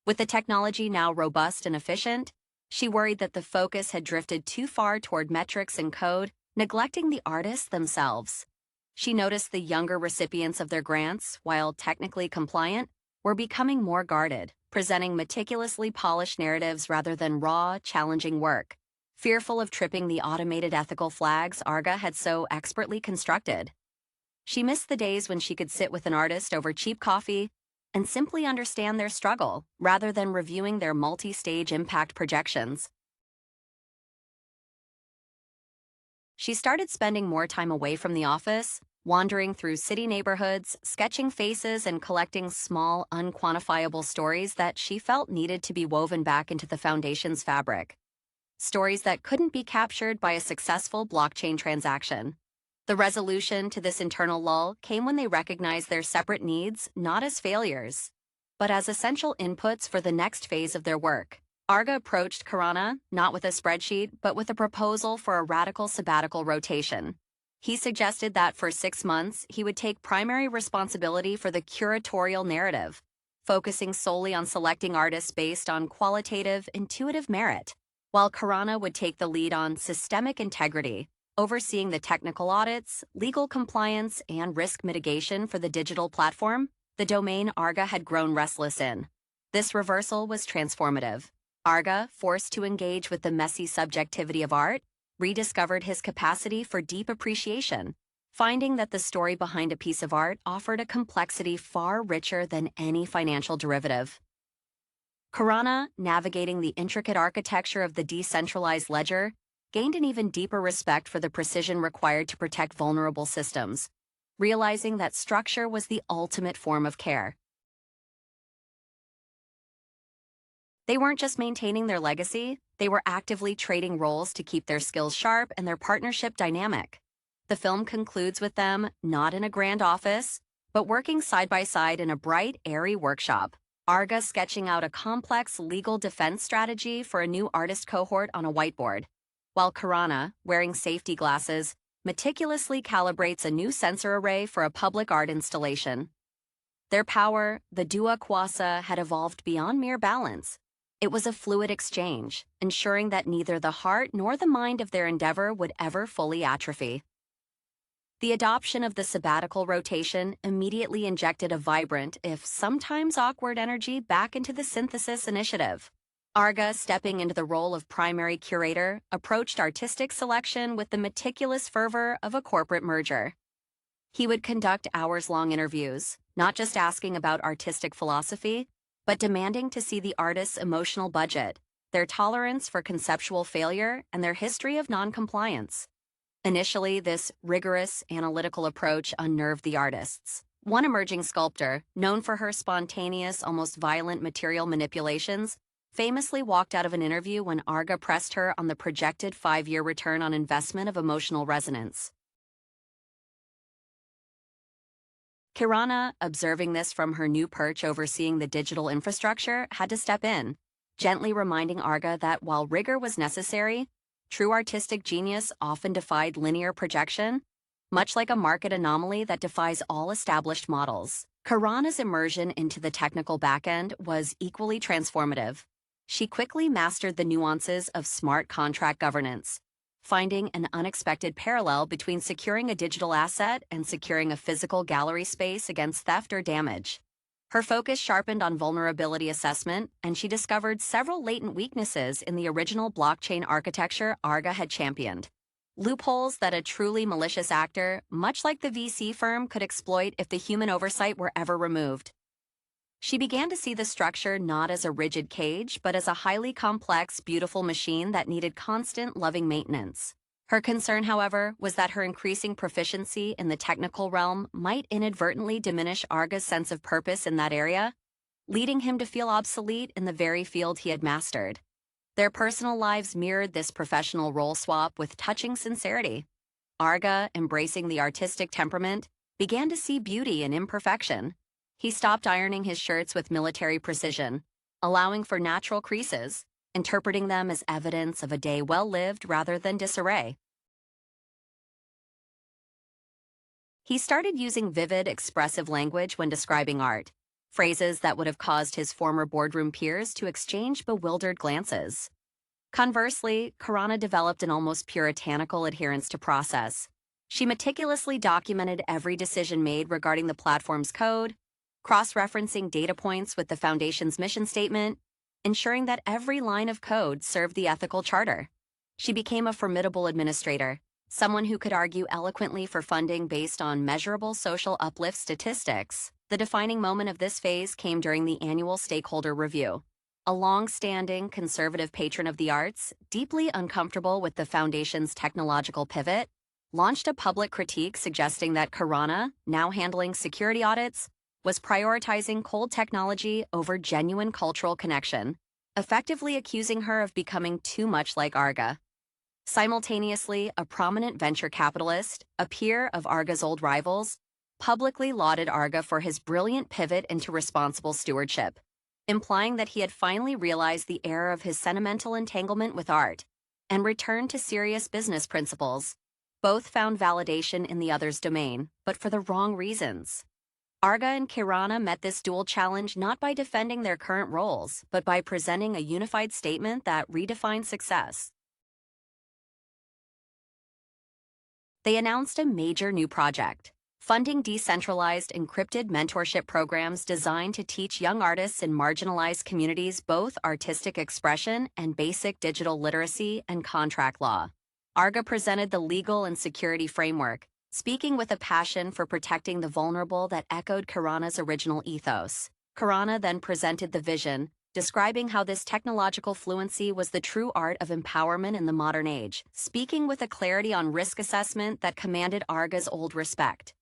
With the technology now robust and efficient, she worried that the focus had drifted too far toward metrics and code, neglecting the artists themselves. She noticed the younger recipients of their grants, while technically compliant, were becoming more guarded, presenting meticulously polished narratives rather than raw, challenging work, fearful of tripping the automated ethical flags Arga had so expertly constructed. She missed the days when she could sit with an artist over cheap coffee and simply understand their struggle, rather than reviewing their multi-stage impact projections. She started spending more time away from the office, wandering through city neighborhoods, sketching faces, and collecting small, unquantifiable stories that she felt needed to be woven back into the foundation's fabric. Stories that couldn't be captured by a successful blockchain transaction. The resolution to this internal lull came when they recognized their separate needs not as failures, but as essential inputs for the next phase of their work. Arga approached Karana not with a spreadsheet, but with a proposal for a radical sabbatical rotation. He suggested that for 6 months, he would take primary responsibility for the curatorial narrative, focusing solely on selecting artists based on qualitative, intuitive merit, while Karana would take the lead on systemic integrity, overseeing the technical audits, legal compliance, and risk mitigation for the digital platform, the domain Arga had grown restless in. This reversal was transformative. Arga, forced to engage with the messy subjectivity of art, rediscovered his capacity for deep appreciation, finding that the story behind a piece of art offered a complexity far richer than any financial derivative. Karana, navigating the intricate architecture of the decentralized ledger, gained an even deeper respect for the precision required to protect vulnerable systems, realizing that structure was the ultimate form of care. They weren't just maintaining their legacy, they were actively trading roles to keep their skills sharp and their partnership dynamic. The film concludes with them, not in a grand office, but working side by side in a bright, airy workshop. Arga sketching out a complex legal defense strategy for a new artist cohort on a whiteboard, while Karana, wearing safety glasses, meticulously calibrates a new sensor array for a public art installation. Their power, the Dua Kuasa, had evolved beyond mere balance. It was a fluid exchange, ensuring that neither the heart nor the mind of their endeavor would ever fully atrophy. The adoption of the sabbatical rotation immediately injected a vibrant, if sometimes awkward, energy back into the Synthesis Initiative. Arga, stepping into the role of primary curator, approached artistic selection with the meticulous fervor of a corporate merger. He would conduct hours-long interviews, not just asking about artistic philosophy, but demanding to see the artist's emotional budget, their tolerance for conceptual failure, and their history of non-compliance. Initially, this rigorous, analytical approach unnerved the artists. One emerging sculptor, known for her spontaneous, almost violent material manipulations, famously walked out of an interview when Arga pressed her on the projected 5-year return on investment of emotional resonance. Kirana, observing this from her new perch overseeing the digital infrastructure, had to step in, gently reminding Arga that while rigor was necessary, true artistic genius often defied linear projection, much like a market anomaly that defies all established models. Kirana's immersion into the technical backend was equally transformative. She quickly mastered the nuances of smart contract governance, finding an unexpected parallel between securing a digital asset and securing a physical gallery space against theft or damage. Her focus sharpened on vulnerability assessment, and she discovered several latent weaknesses in the original blockchain architecture Arga had championed. Loopholes that a truly malicious actor, much like the VC firm, could exploit if the human oversight were ever removed. She began to see the structure not as a rigid cage, but as a highly complex, beautiful machine that needed constant, loving maintenance. Her concern, however, was that her increasing proficiency in the technical realm might inadvertently diminish Arga's sense of purpose in that area, leading him to feel obsolete in the very field he had mastered. Their personal lives mirrored this professional role swap with touching sincerity. Arga, embracing the artistic temperament, began to see beauty in imperfection. He stopped ironing his shirts with military precision, allowing for natural creases, interpreting them as evidence of a day well lived rather than disarray. He started using vivid, expressive language when describing art, phrases that would have caused his former boardroom peers to exchange bewildered glances. Conversely, Kirana developed an almost puritanical adherence to process. She meticulously documented every decision made regarding the platform's code, cross-referencing data points with the Foundation's mission statement, ensuring that every line of code served the ethical charter. She became a formidable administrator, someone who could argue eloquently for funding based on measurable social uplift statistics. The defining moment of this phase came during the annual stakeholder review. A long-standing conservative patron of the arts, deeply uncomfortable with the Foundation's technological pivot, launched a public critique suggesting that Kirana, now handling security audits, was prioritizing cold technology over genuine cultural connection, effectively accusing her of becoming too much like Arga. Simultaneously, a prominent venture capitalist, a peer of Arga's old rivals, publicly lauded Arga for his brilliant pivot into responsible stewardship, implying that he had finally realized the error of his sentimental entanglement with art and returned to serious business principles. Both found validation in the other's domain, but for the wrong reasons. Arga and Kirana met this dual challenge not by defending their current roles, but by presenting a unified statement that redefined success. They announced a major new project, funding decentralized encrypted mentorship programs designed to teach young artists in marginalized communities both artistic expression and basic digital literacy and contract law. Arga presented the legal and security framework, speaking with a passion for protecting the vulnerable that echoed Kirana's original ethos. Kirana then presented the vision, describing how this technological fluency was the true art of empowerment in the modern age, speaking with a clarity on risk assessment that commanded Arga's old respect.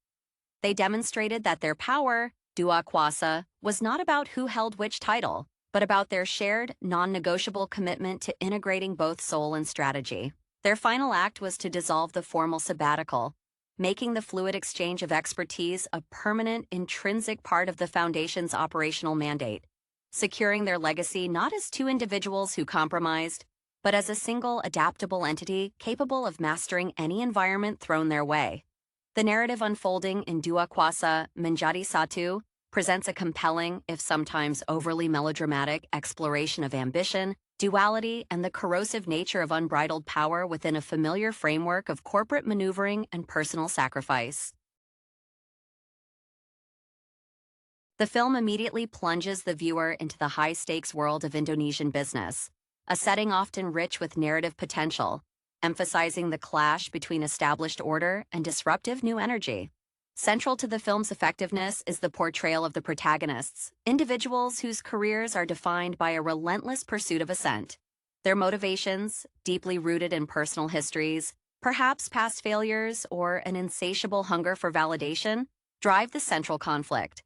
They demonstrated that their power, Dua Kuasa, was not about who held which title, but about their shared, non-negotiable commitment to integrating both soul and strategy. Their final act was to dissolve the formal sabbatical, making the fluid exchange of expertise a permanent, intrinsic part of the Foundation's operational mandate, securing their legacy not as two individuals who compromised, but as a single, adaptable entity capable of mastering any environment thrown their way. The narrative unfolding in Dua Kuasa Menjadi Satu presents a compelling, if sometimes overly melodramatic, exploration of ambition, duality, and the corrosive nature of unbridled power within a familiar framework of corporate maneuvering and personal sacrifice. The film immediately plunges the viewer into the high-stakes world of Indonesian business, a setting often rich with narrative potential, emphasizing the clash between established order and disruptive new energy. Central to the film's effectiveness is the portrayal of the protagonists, individuals whose careers are defined by a relentless pursuit of ascent. Their motivations, deeply rooted in personal histories, perhaps past failures, or an insatiable hunger for validation, drive the central conflict.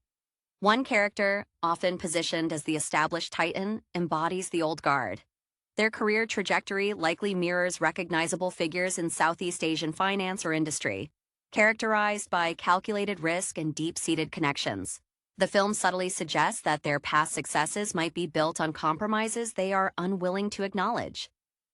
One character, often positioned as the established titan, embodies the old guard. Their career trajectory likely mirrors recognizable figures in Southeast Asian finance or industry, characterized by calculated risk and deep-seated connections. The film subtly suggests that their past successes might be built on compromises they are unwilling to acknowledge.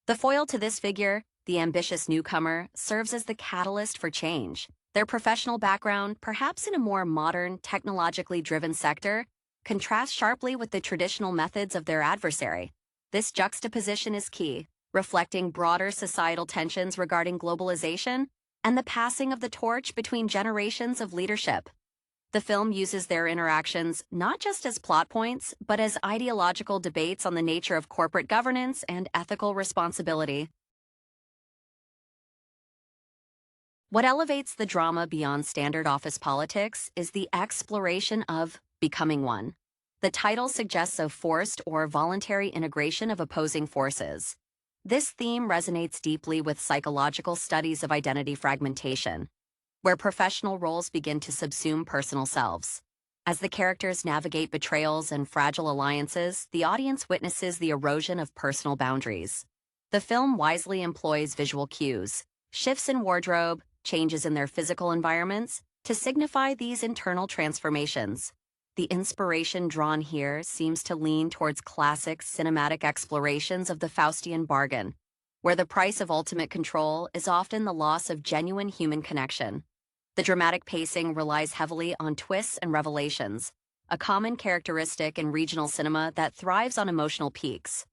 The foil to this figure, the ambitious newcomer, serves as the catalyst for change. Their professional background, perhaps in a more modern, technologically driven sector, contrasts sharply with the traditional methods of their adversary. This juxtaposition is key, reflecting broader societal tensions regarding globalization and the passing of the torch between generations of leadership. The film uses their interactions not just as plot points, but as ideological debates on the nature of corporate governance and ethical responsibility. What elevates the drama beyond standard office politics is the exploration of becoming one. The title suggests a forced or voluntary integration of opposing forces. This theme resonates deeply with psychological studies of identity fragmentation, where professional roles begin to subsume personal selves. As the characters navigate betrayals and fragile alliances, the audience witnesses the erosion of personal boundaries. The film wisely employs visual cues, shifts in wardrobe, changes in their physical environments, to signify these internal transformations. The inspiration drawn here seems to lean towards classic cinematic explorations of the Faustian bargain, where the price of ultimate control is often the loss of genuine human connection. The dramatic pacing relies heavily on twists and revelations, a common characteristic in regional cinema that thrives on emotional peaks.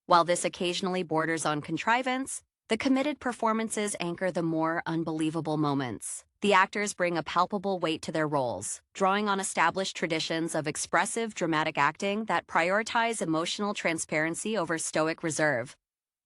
While this occasionally borders on contrivance, the committed performances anchor the more unbelievable moments. The actors bring a palpable weight to their roles, drawing on established traditions of expressive dramatic acting that prioritize emotional transparency over stoic reserve.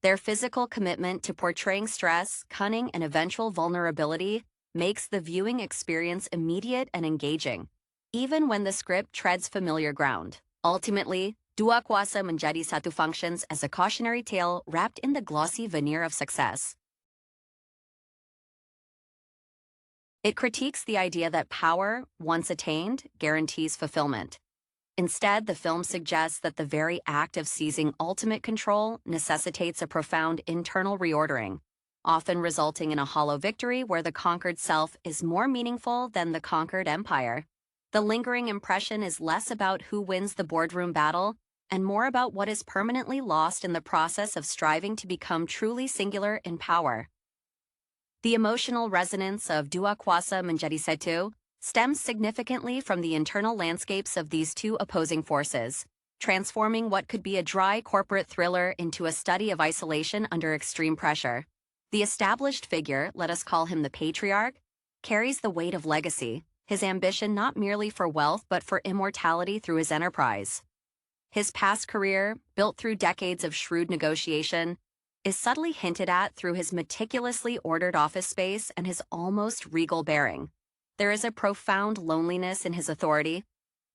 Their physical commitment to portraying stress, cunning, and eventual vulnerability makes the viewing experience immediate and engaging, even when the script treads familiar ground. Ultimately, Dua Kuasa Menjadi Satu functions as a cautionary tale wrapped in the glossy veneer of success. It critiques the idea that power, once attained, guarantees fulfillment. Instead, the film suggests that the very act of seizing ultimate control necessitates a profound internal reordering, often resulting in a hollow victory where the conquered self is more meaningful than the conquered empire. The lingering impression is less about who wins the boardroom battle and more about what is permanently lost in the process of striving to become truly singular in power. The emotional resonance of Dua Kuasa Menjadi Satu stems significantly from the internal landscapes of these two opposing forces, transforming what could be a dry corporate thriller into a study of isolation under extreme pressure. The established figure, let us call him the patriarch, carries the weight of legacy, his ambition not merely for wealth but for immortality through his enterprise. His past career, built through decades of shrewd negotiation, is subtly hinted at through his meticulously ordered office space and his almost regal bearing. There is a profound loneliness in his authority.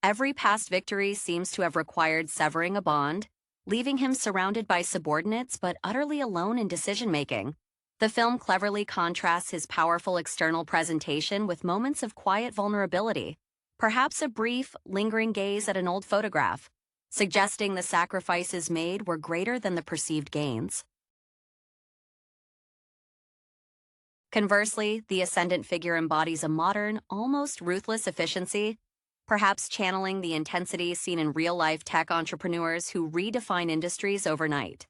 Every past victory seems to have required severing a bond, leaving him surrounded by subordinates but utterly alone in decision-making. The film cleverly contrasts his powerful external presentation with moments of quiet vulnerability, perhaps a brief, lingering gaze at an old photograph, suggesting the sacrifices made were greater than the perceived gains. Conversely, the ascendant figure embodies a modern, almost ruthless efficiency, perhaps channeling the intensity seen in real-life tech entrepreneurs who redefine industries overnight.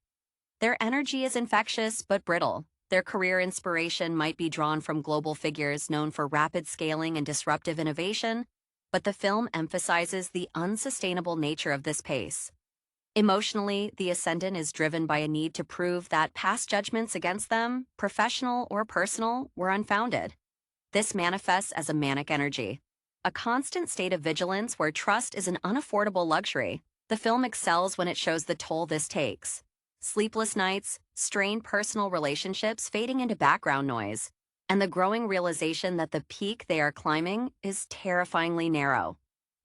Their energy is infectious but brittle. Their career inspiration might be drawn from global figures known for rapid scaling and disruptive innovation, but the film emphasizes the unsustainable nature of this pace. Emotionally, the ascendant is driven by a need to prove that past judgments against them, professional or personal, were unfounded. This manifests as a manic energy, a constant state of vigilance where trust is an unaffordable luxury. The film excels when it shows the toll this takes. Sleepless nights, strained personal relationships fading into background noise, and the growing realization that the peak they are climbing is terrifyingly narrow.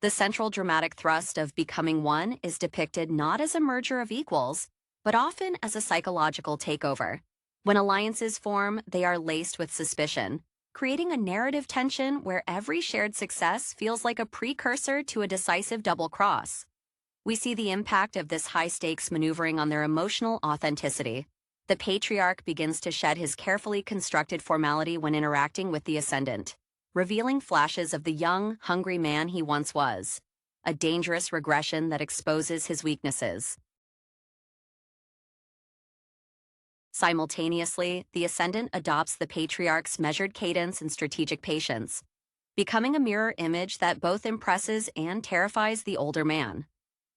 The central dramatic thrust of becoming one is depicted not as a merger of equals, but often as a psychological takeover. When alliances form, they are laced with suspicion, creating a narrative tension where every shared success feels like a precursor to a decisive double cross. We see the impact of this high-stakes maneuvering on their emotional authenticity. The patriarch begins to shed his carefully constructed formality when interacting with the ascendant, revealing flashes of the young, hungry man he once was, a dangerous regression that exposes his weaknesses. Simultaneously, the ascendant adopts the patriarch's measured cadence and strategic patience, becoming a mirror image that both impresses and terrifies the older man.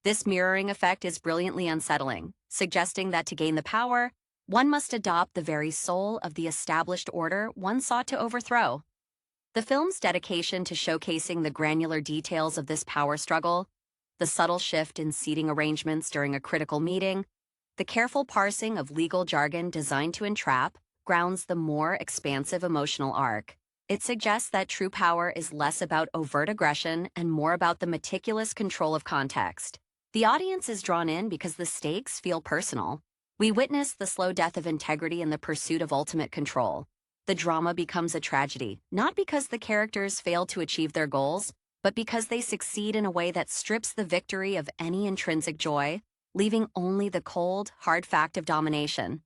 This mirroring effect is brilliantly unsettling, suggesting that to gain the power, one must adopt the very soul of the established order one sought to overthrow. The film's dedication to showcasing the granular details of this power struggle, the subtle shift in seating arrangements during a critical meeting, the careful parsing of legal jargon designed to entrap, grounds the more expansive emotional arc. It suggests that true power is less about overt aggression and more about the meticulous control of context. The audience is drawn in because the stakes feel personal. We witness the slow death of integrity in the pursuit of ultimate control. The drama becomes a tragedy, not because the characters fail to achieve their goals, but because they succeed in a way that strips the victory of any intrinsic joy, leaving only the cold, hard fact of domination.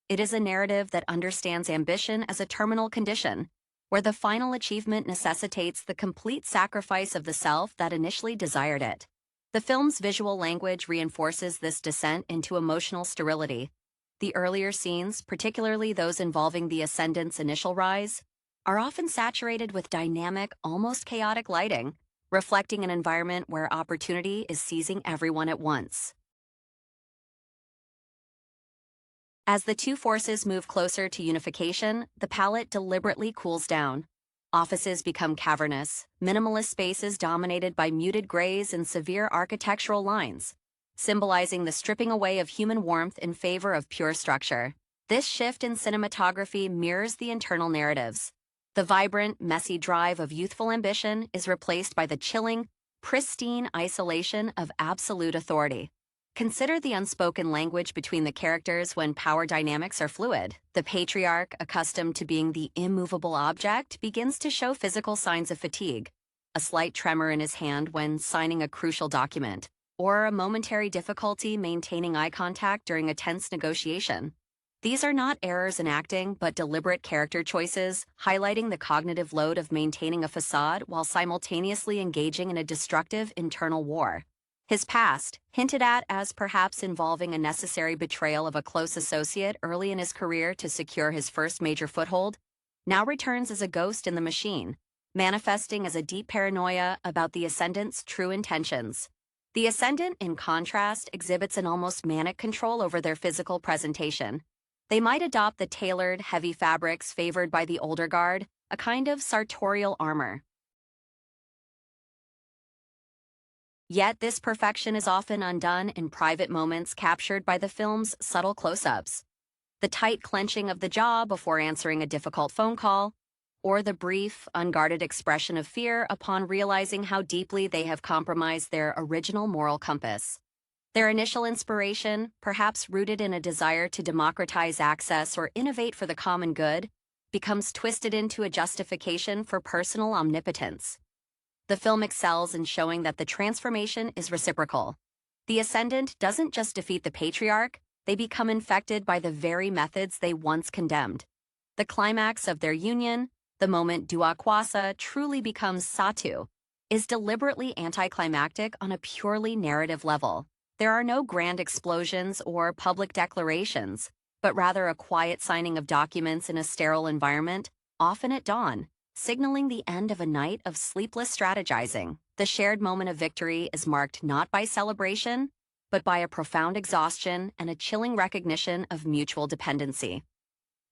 It is a narrative that understands ambition as a terminal condition, where the final achievement necessitates the complete sacrifice of the self that initially desired it. The film's visual language reinforces this descent into emotional sterility. The earlier scenes, particularly those involving the ascendant's initial rise, are often saturated with dynamic, almost chaotic lighting, reflecting an environment where opportunity is seizing everyone at once. As the two forces move closer to unification, the palette deliberately cools down. Offices become cavernous, minimalist spaces dominated by muted grays and severe architectural lines, symbolizing the stripping away of human warmth in favor of pure structure. This shift in cinematography mirrors the internal narratives. The vibrant, messy drive of youthful ambition is replaced by the chilling, pristine isolation of absolute authority. Consider the unspoken language between the characters when power dynamics are fluid. The patriarch, accustomed to being the immovable object, begins to show physical signs of fatigue, a slight tremor in his hand when signing a crucial document, or a momentary difficulty maintaining eye contact during a tense negotiation. These are not errors in acting, but deliberate character choices, highlighting the cognitive load of maintaining a facade while simultaneously engaging in a destructive internal war. His past, hinted at as perhaps involving a necessary betrayal of a close associate early in his career to secure his first major foothold, now returns as a ghost in the machine, manifesting as a deep paranoia about the ascendant's true intentions. The ascendant, in contrast, exhibits an almost manic control over their physical presentation. They might adopt the tailored, heavy fabrics favored by the older guard, a kind of sartorial armor. Yet this perfection is often undone in private moments captured by the film's subtle close-ups. The tight clenching of the jaw before answering a difficult phone call, or the brief, unguarded expression of fear upon realizing how deeply they have compromised their original moral compass. Their initial inspiration, perhaps rooted in a desire to democratize access or innovate for the common good, becomes twisted into a justification for personal omnipotence. The film excels in showing that the transformation is reciprocal. The ascendant doesn't just defeat the patriarch, they become infected by the very methods they once condemned. The climax of their union, the moment Dua Kuasa truly becomes Satu, is deliberately anticlimactic on a purely narrative level. There are no grand explosions or public declarations, but rather a quiet signing of documents in a sterile environment, often at dawn, signaling the end of a night of sleepless strategizing. The shared moment of victory is marked not by celebration, but by a profound exhaustion and a chilling recognition of mutual dependency.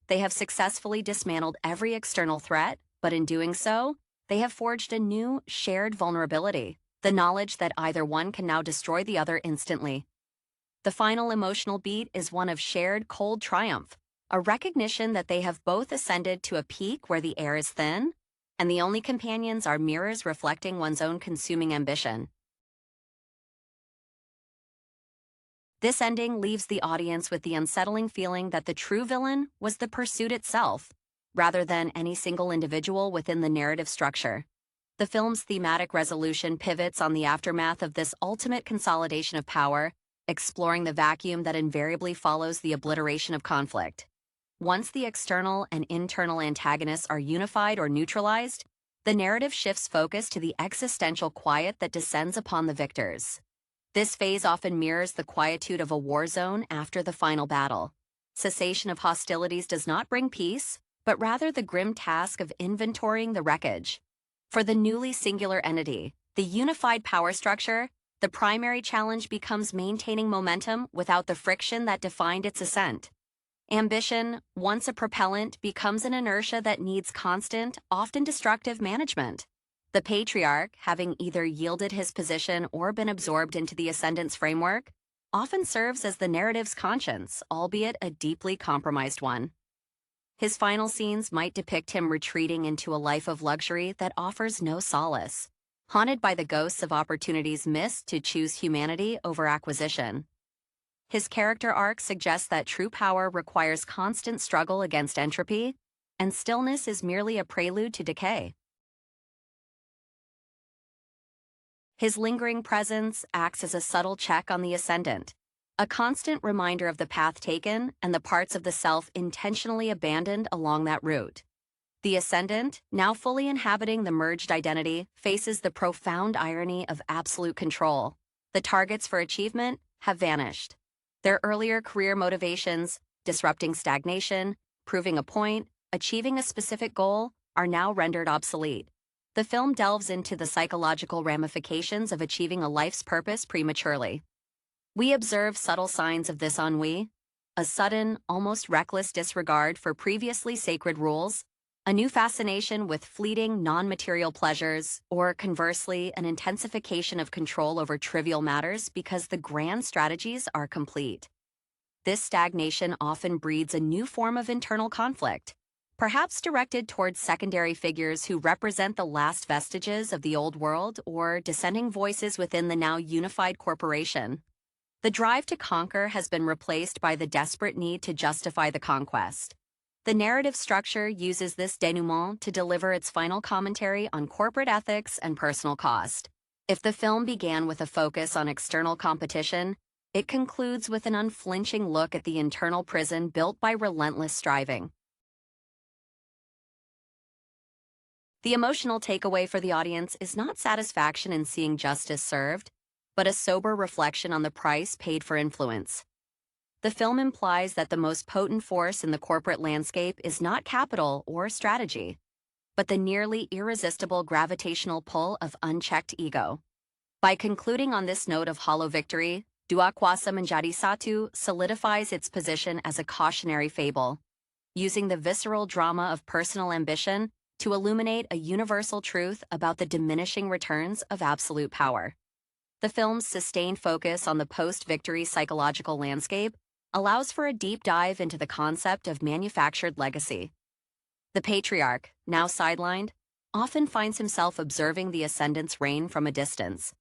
They have successfully dismantled every external threat, but in doing so, they have forged a new, shared vulnerability, the knowledge that either one can now destroy the other instantly. The final emotional beat is one of shared cold triumph, a recognition that they have both ascended to a peak where the air is thin, and the only companions are mirrors reflecting one's own consuming ambition. This ending leaves the audience with the unsettling feeling that the true villain was the pursuit itself, rather than any single individual within the narrative structure. The film's thematic resolution pivots on the aftermath of this ultimate consolidation of power, exploring the vacuum that invariably follows the obliteration of conflict. Once the external and internal antagonists are unified or neutralized, The narrative shifts focus to the existential quiet that descends upon the victors. This phase often mirrors the quietude of a war zone after the final battle. Cessation of hostilities does not bring peace, but rather the grim task of inventorying the wreckage. For the newly singular entity, the unified power structure, the primary challenge becomes maintaining momentum without the friction that defined its ascent. Ambition, once a propellant, becomes an inertia that needs constant, often destructive management. The patriarch, having either yielded his position or been absorbed into the ascendant's framework, often serves as the narrative's conscience, albeit a deeply compromised one. His final scenes might depict him retreating into a life of luxury that offers no solace, haunted by the ghosts of opportunities missed to choose humanity over acquisition. His character arc suggests that true power requires constant struggle against entropy, and stillness is merely a prelude to decay. His lingering presence acts as a subtle check on the ascendant, a constant reminder of the path taken and the parts of the self intentionally abandoned along that route. The ascendant, now fully inhabiting the merged identity, faces the profound irony of absolute control. The targets for achievement have vanished. Their earlier career motivations, disrupting stagnation, proving a point, achieving a specific goal, are now rendered obsolete. The film delves into the psychological ramifications of achieving a life's purpose prematurely. We observe subtle signs of this ennui: a sudden, almost reckless disregard for previously sacred rules, a new fascination with fleeting, non-material pleasures, or conversely, an intensification of control over trivial matters because the grand strategies are complete. This stagnation often breeds a new form of internal conflict, perhaps directed towards secondary figures who represent the last vestiges of the old world or dissenting voices within the now unified corporation. The drive to conquer has been replaced by the desperate need to justify the conquest. The narrative structure uses this denouement to deliver its final commentary on corporate ethics and personal cost. If the film began with a focus on external competition, it concludes with an unflinching look at the internal prison built by relentless striving. The emotional takeaway for the audience is not satisfaction in seeing justice served, but a sober reflection on the price paid for influence. The film implies that the most potent force in the corporate landscape is not capital or strategy, but the nearly irresistible gravitational pull of unchecked ego. By concluding on this note of hollow victory, Dua Kuasa Menjadi Satu solidifies its position as a cautionary fable, using the visceral drama of personal ambition to illuminate a universal truth about the diminishing returns of absolute power. The film's sustained focus on the post-victory psychological landscape allows for a deep dive into the concept of manufactured legacy. The patriarch, now sidelined, often finds himself observing the ascendant's reign from a distance,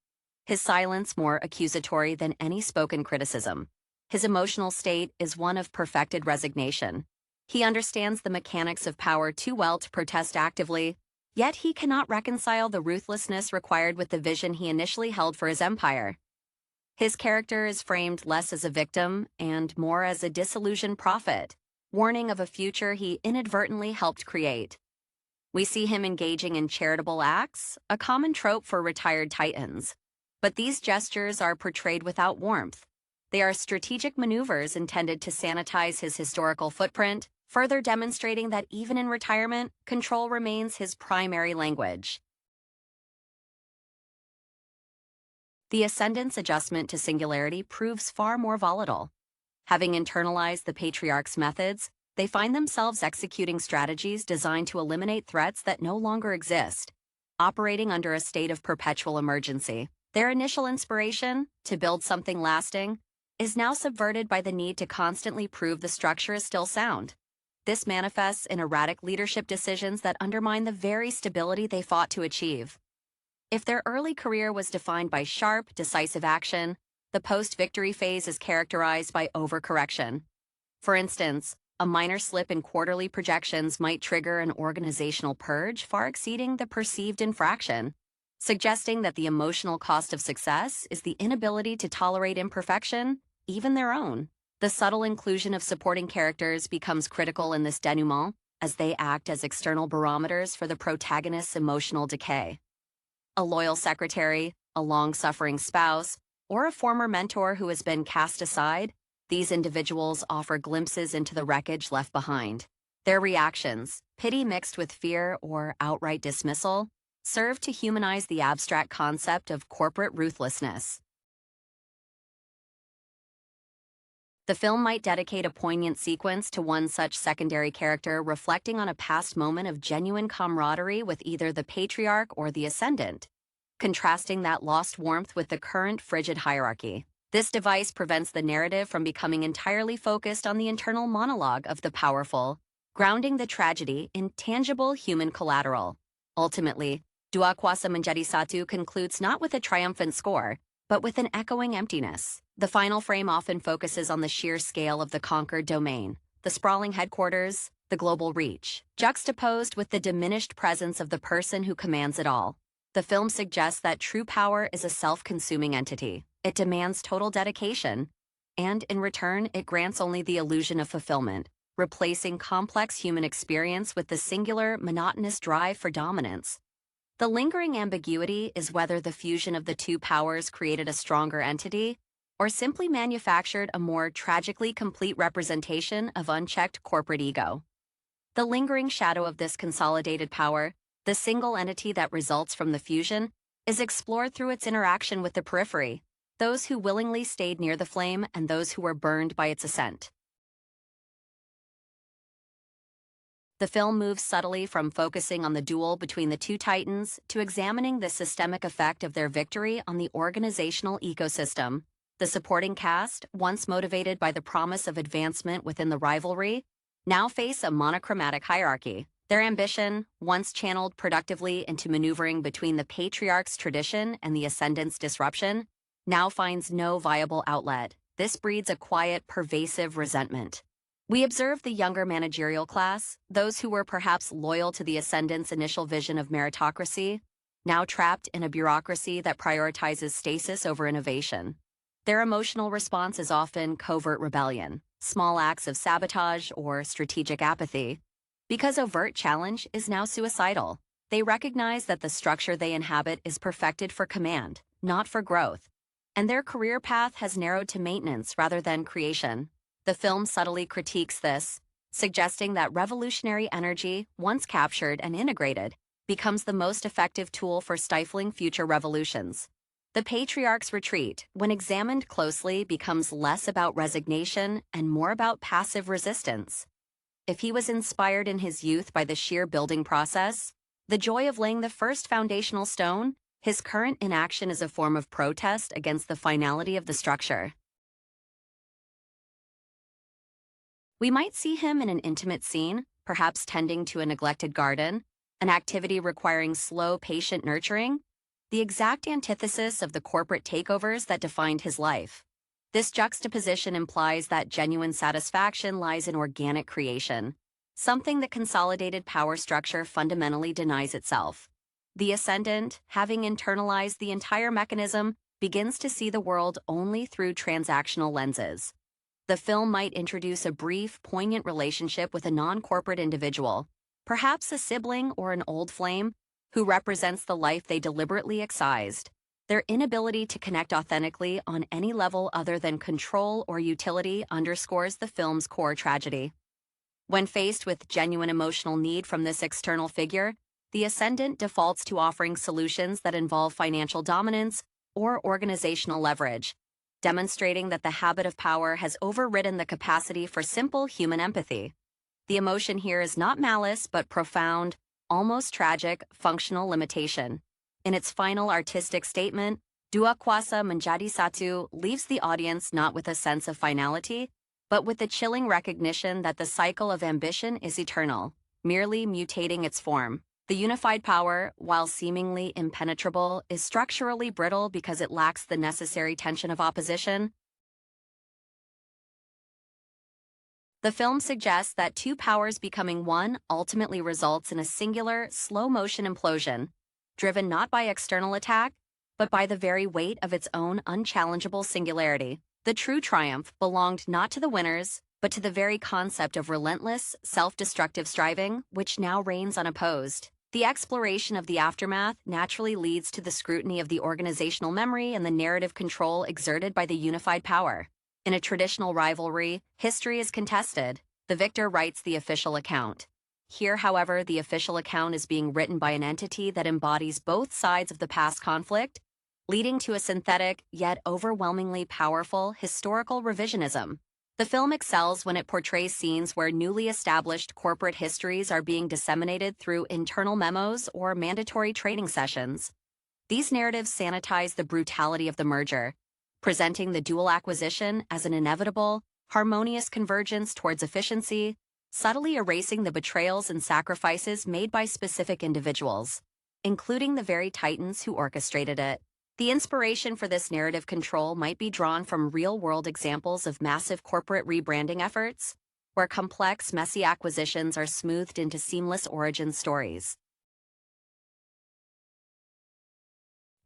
his silence more accusatory than any spoken criticism. His emotional state is one of perfected resignation. He understands the mechanics of power too well to protest actively, yet he cannot reconcile the ruthlessness required with the vision he initially held for his empire. His character is framed less as a victim and more as a disillusioned prophet, warning of a future he inadvertently helped create. We see him engaging in charitable acts, a common trope for retired titans. But these gestures are portrayed without warmth. They are strategic maneuvers intended to sanitize his historical footprint, further demonstrating that even in retirement, control remains his primary language. The ascendant's adjustment to singularity proves far more volatile. Having internalized the patriarch's methods, they find themselves executing strategies designed to eliminate threats that no longer exist, operating under a state of perpetual emergency. Their initial inspiration, to build something lasting, is now subverted by the need to constantly prove the structure is still sound. This manifests in erratic leadership decisions that undermine the very stability they fought to achieve. If their early career was defined by sharp, decisive action, the post-victory phase is characterized by overcorrection. For instance, a minor slip in quarterly projections might trigger an organizational purge far exceeding the perceived infraction, suggesting that the emotional cost of success is the inability to tolerate imperfection, even their own. The subtle inclusion of supporting characters becomes critical in this denouement, as they act as external barometers for the protagonist's emotional decay. A loyal secretary, a long-suffering spouse, or a former mentor who has been cast aside, these individuals offer glimpses into the wreckage left behind. Their reactions, pity mixed with fear or outright dismissal, serve to humanize the abstract concept of corporate ruthlessness. The film might dedicate a poignant sequence to one such secondary character reflecting on a past moment of genuine camaraderie with either the patriarch or the ascendant, contrasting that lost warmth with the current frigid hierarchy. This device prevents the narrative from becoming entirely focused on the internal monologue of the powerful, grounding the tragedy in tangible human collateral. Ultimately, Dua Kuasa Menjadi Satu concludes not with a triumphant score, but with an echoing emptiness. The final frame often focuses on the sheer scale of the conquered domain, the sprawling headquarters, the global reach, juxtaposed with the diminished presence of the person who commands it all. The film suggests that true power is a self-consuming entity. It demands total dedication, and in return, it grants only the illusion of fulfillment, replacing complex human experience with the singular, monotonous drive for dominance. The lingering ambiguity is whether the fusion of the two powers created a stronger entity or simply manufactured a more tragically complete representation of unchecked corporate ego. The lingering shadow of this consolidated power, the single entity that results from the fusion, is explored through its interaction with the periphery, those who willingly stayed near the flame and those who were burned by its ascent. The film moves subtly from focusing on the duel between the two titans to examining the systemic effect of their victory on the organizational ecosystem. The supporting cast, once motivated by the promise of advancement within the rivalry, now face a monochromatic hierarchy. Their ambition, once channeled productively into maneuvering between the patriarch's tradition and the ascendant's disruption, now finds no viable outlet. This breeds a quiet, pervasive resentment. We observe the younger managerial class, those who were perhaps loyal to the ascendant's initial vision of meritocracy, now trapped in a bureaucracy that prioritizes stasis over innovation. Their emotional response is often covert rebellion, small acts of sabotage, or strategic apathy. Because overt challenge is now suicidal, they recognize that the structure they inhabit is perfected for command, not for growth, and their career path has narrowed to maintenance rather than creation. The film subtly critiques this, suggesting that revolutionary energy, once captured and integrated, becomes the most effective tool for stifling future revolutions. The patriarch's retreat, when examined closely, becomes less about resignation and more about passive resistance. If he was inspired in his youth by the sheer building process, the joy of laying the first foundational stone, his current inaction is a form of protest against the finality of the structure. We might see him in an intimate scene, perhaps tending to a neglected garden, an activity requiring slow, patient nurturing, the exact antithesis of the corporate takeovers that defined his life. This juxtaposition implies that genuine satisfaction lies in organic creation, something that consolidated power structure fundamentally denies itself. The ascendant, having internalized the entire mechanism, begins to see the world only through transactional lenses. The film might introduce a brief, poignant relationship with a non-corporate individual, perhaps a sibling or an old flame, who represents the life they deliberately excised. Their inability to connect authentically on any level other than control or utility underscores the film's core tragedy. When faced with genuine emotional need from this external figure, the ascendant defaults to offering solutions that involve financial dominance or organizational leverage, demonstrating that the habit of power has overridden the capacity for simple human empathy. The emotion here is not malice, but profound, almost tragic, functional limitation. In its final artistic statement, Dua Kuasa Menjadi Satu leaves the audience not with a sense of finality, but with the chilling recognition that the cycle of ambition is eternal, merely mutating its form. The unified power, while seemingly impenetrable, is structurally brittle because it lacks the necessary tension of opposition. The film suggests that two powers becoming one ultimately results in a singular, slow-motion implosion, driven not by external attack, but by the very weight of its own unchallengeable singularity. The true triumph belonged not to the winners, but to the very concept of relentless, self-destructive striving, which now reigns unopposed. The exploration of the aftermath naturally leads to the scrutiny of the organizational memory and the narrative control exerted by the unified power. In a traditional rivalry, history is contested. The victor writes the official account. Here, however, the official account is being written by an entity that embodies both sides of the past conflict, leading to a synthetic, yet overwhelmingly powerful, historical revisionism. The film excels when it portrays scenes where newly established corporate histories are being disseminated through internal memos or mandatory training sessions. These narratives sanitize the brutality of the merger, presenting the dual acquisition as an inevitable, harmonious convergence towards efficiency, subtly erasing the betrayals and sacrifices made by specific individuals, including the very titans who orchestrated it. The inspiration for this narrative control might be drawn from real-world examples of massive corporate rebranding efforts, where complex, messy acquisitions are smoothed into seamless origin stories.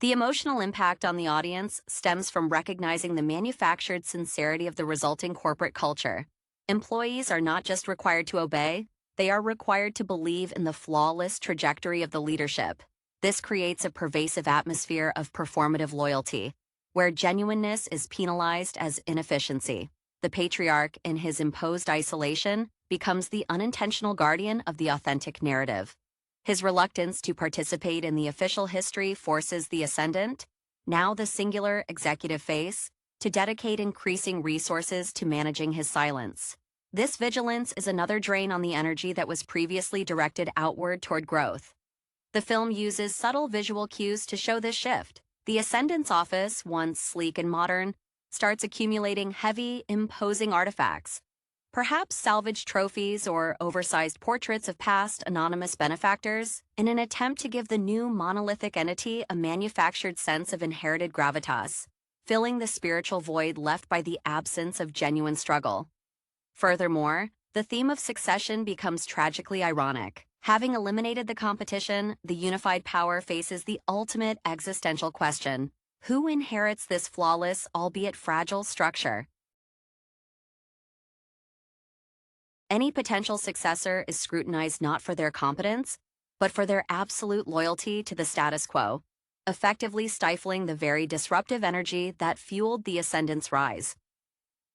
The emotional impact on the audience stems from recognizing the manufactured sincerity of the resulting corporate culture. Employees are not just required to obey, they are required to believe in the flawless trajectory of the leadership. This creates a pervasive atmosphere of performative loyalty, where genuineness is penalized as inefficiency. The patriarch, in his imposed isolation, becomes the unintentional guardian of the authentic narrative. His reluctance to participate in the official history forces the ascendant, now the singular executive face, to dedicate increasing resources to managing his silence. This vigilance is another drain on the energy that was previously directed outward toward growth. The film uses subtle visual cues to show this shift. The ascendant's office, once sleek and modern, starts accumulating heavy, imposing artifacts, perhaps salvaged trophies or oversized portraits of past anonymous benefactors, in an attempt to give the new monolithic entity a manufactured sense of inherited gravitas, filling the spiritual void left by the absence of genuine struggle. Furthermore, the theme of succession becomes tragically ironic. Having eliminated the competition, the unified power faces the ultimate existential question: who inherits this flawless, albeit fragile, structure? Any potential successor is scrutinized not for their competence, but for their absolute loyalty to the status quo, effectively stifling the very disruptive energy that fueled the ascendant's rise.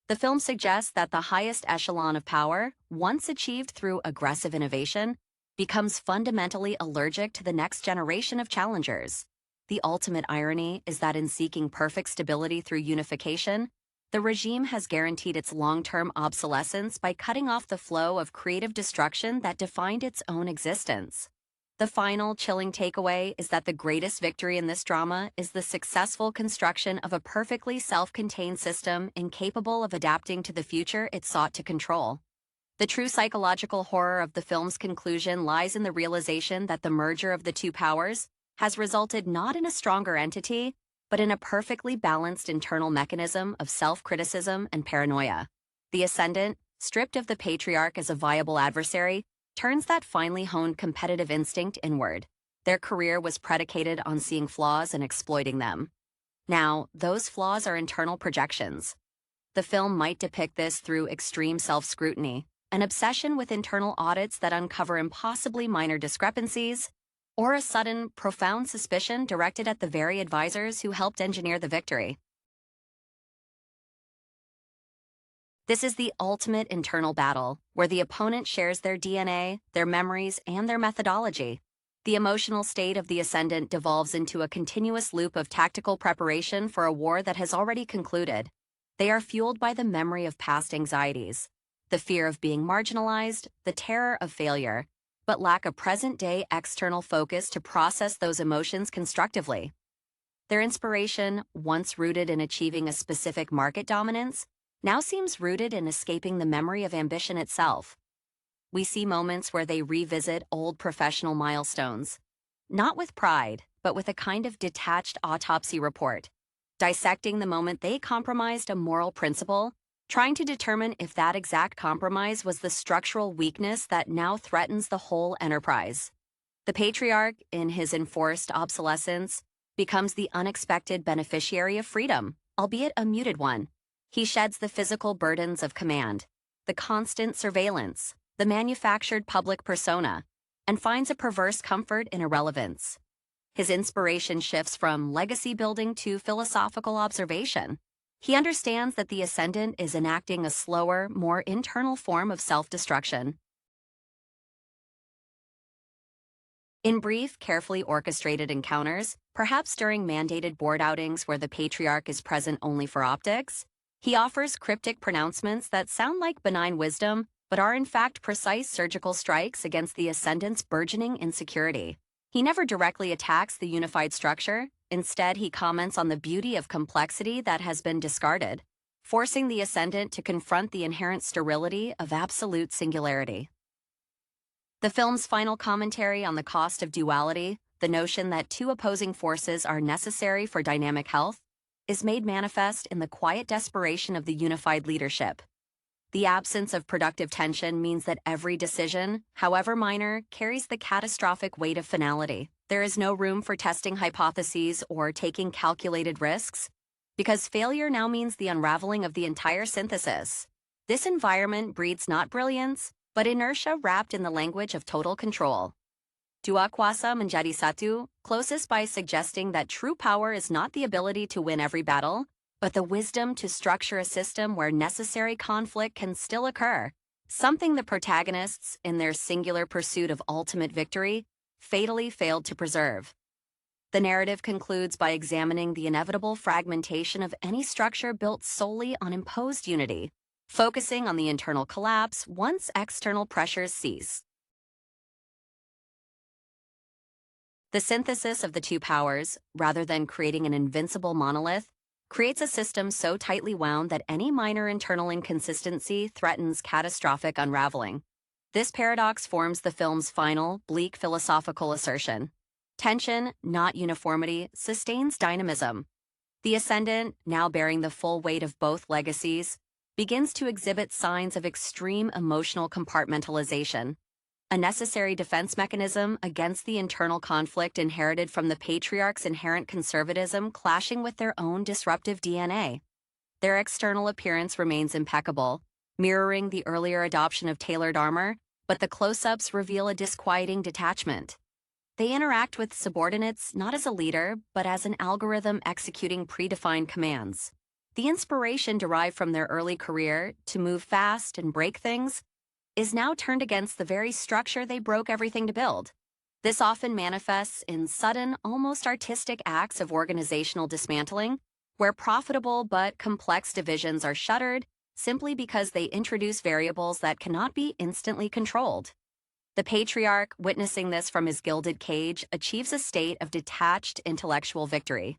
The film suggests that the highest echelon of power, once achieved through aggressive innovation, becomes fundamentally allergic to the next generation of challengers. The ultimate irony is that in seeking perfect stability through unification, the regime has guaranteed its long-term obsolescence by cutting off the flow of creative destruction that defined its own existence. The final, chilling takeaway is that the greatest victory in this drama is the successful construction of a perfectly self-contained system incapable of adapting to the future it sought to control. The true psychological horror of the film's conclusion lies in the realization that the merger of the two powers has resulted not in a stronger entity, but in a perfectly balanced internal mechanism of self-criticism and paranoia. The ascendant, stripped of the patriarch as a viable adversary, turns that finely honed competitive instinct inward. Their career was predicated on seeing flaws and exploiting them. Now, those flaws are internal projections. The film might depict this through extreme self-scrutiny, an obsession with internal audits that uncover impossibly minor discrepancies, or a sudden, profound suspicion directed at the very advisors who helped engineer the victory. This is the ultimate internal battle, where the opponent shares their DNA, their memories, and their methodology. The emotional state of the ascendant devolves into a continuous loop of tactical preparation for a war that has already concluded. They are fueled by the memory of past anxieties, the fear of being marginalized, the terror of failure, but lack a present-day external focus to process those emotions constructively. Their inspiration, once rooted in achieving a specific market dominance, now seems rooted in escaping the memory of ambition itself. We see moments where they revisit old professional milestones, not with pride, but with a kind of detached autopsy report, dissecting the moment they compromised a moral principle, trying to determine if that exact compromise was the structural weakness that now threatens the whole enterprise. The patriarch, in his enforced obsolescence, becomes the unexpected beneficiary of freedom, albeit a muted one. He sheds the physical burdens of command, the constant surveillance, the manufactured public persona, and finds a perverse comfort in irrelevance. His inspiration shifts from legacy building to philosophical observation. He understands that the ascendant is enacting a slower, more internal form of self-destruction. In brief, carefully orchestrated encounters, perhaps during mandated board outings where the patriarch is present only for optics, he offers cryptic pronouncements that sound like benign wisdom, but are in fact precise surgical strikes against the ascendant's burgeoning insecurity. He never directly attacks the unified structure. Instead, he comments on the beauty of complexity that has been discarded, forcing the ascendant to confront the inherent sterility of absolute singularity. The film's final commentary on the cost of duality, the notion that two opposing forces are necessary for dynamic health, is made manifest in the quiet desperation of the unified leadership. The absence of productive tension means that every decision, however minor, carries the catastrophic weight of finality. There is no room for testing hypotheses or taking calculated risks, because failure now means the unraveling of the entire synthesis. This environment breeds not brilliance, but inertia wrapped in the language of total control. Dua Kuasa Menjadi Satu, closest by suggesting that true power is not the ability to win every battle, but the wisdom to structure a system where necessary conflict can still occur, something the protagonists, in their singular pursuit of ultimate victory, fatally failed to preserve. The narrative concludes by examining the inevitable fragmentation of any structure built solely on imposed unity, focusing on the internal collapse once external pressures cease. The synthesis of the two powers, rather than creating an invincible monolith, creates a system so tightly wound that any minor internal inconsistency threatens catastrophic unraveling. This paradox forms the film's final, bleak philosophical assertion. Tension, not uniformity, sustains dynamism. The ascendant, now bearing the full weight of both legacies, begins to exhibit signs of extreme emotional compartmentalization, a necessary defense mechanism against the internal conflict inherited from the patriarch's inherent conservatism clashing with their own disruptive DNA. Their external appearance remains impeccable, mirroring the earlier adoption of tailored armor, but the close-ups reveal a disquieting detachment. They interact with subordinates not as a leader, but as an algorithm executing predefined commands. The inspiration derived from their early career to move fast and break things is now turned against the very structure they broke everything to build. This often manifests in sudden, almost artistic acts of organizational dismantling, where profitable but complex divisions are shuttered simply because they introduce variables that cannot be instantly controlled. The patriarch, witnessing this from his gilded cage, achieves a state of detached intellectual victory.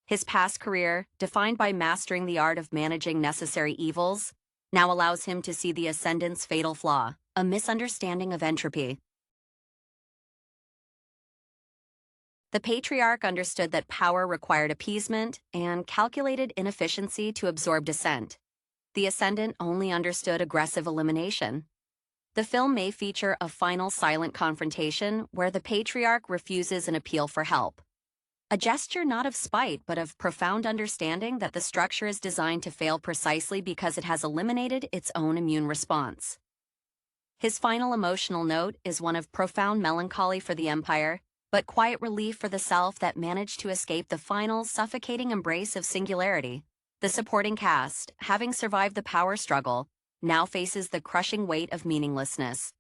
His past career, defined by mastering the art of managing necessary evils, now allows him to see the ascendant's fatal flaw, a misunderstanding of entropy. The patriarch understood that power required appeasement and calculated inefficiency to absorb dissent. The ascendant only understood aggressive elimination. The film may feature a final silent confrontation where the patriarch refuses an appeal for help. A gesture not of spite, but of profound understanding that the structure is designed to fail precisely because it has eliminated its own immune response. His final emotional note is one of profound melancholy for the empire, but quiet relief for the self that managed to escape the final, suffocating embrace of singularity. The supporting cast, having survived the power struggle, now faces the crushing weight of meaninglessness.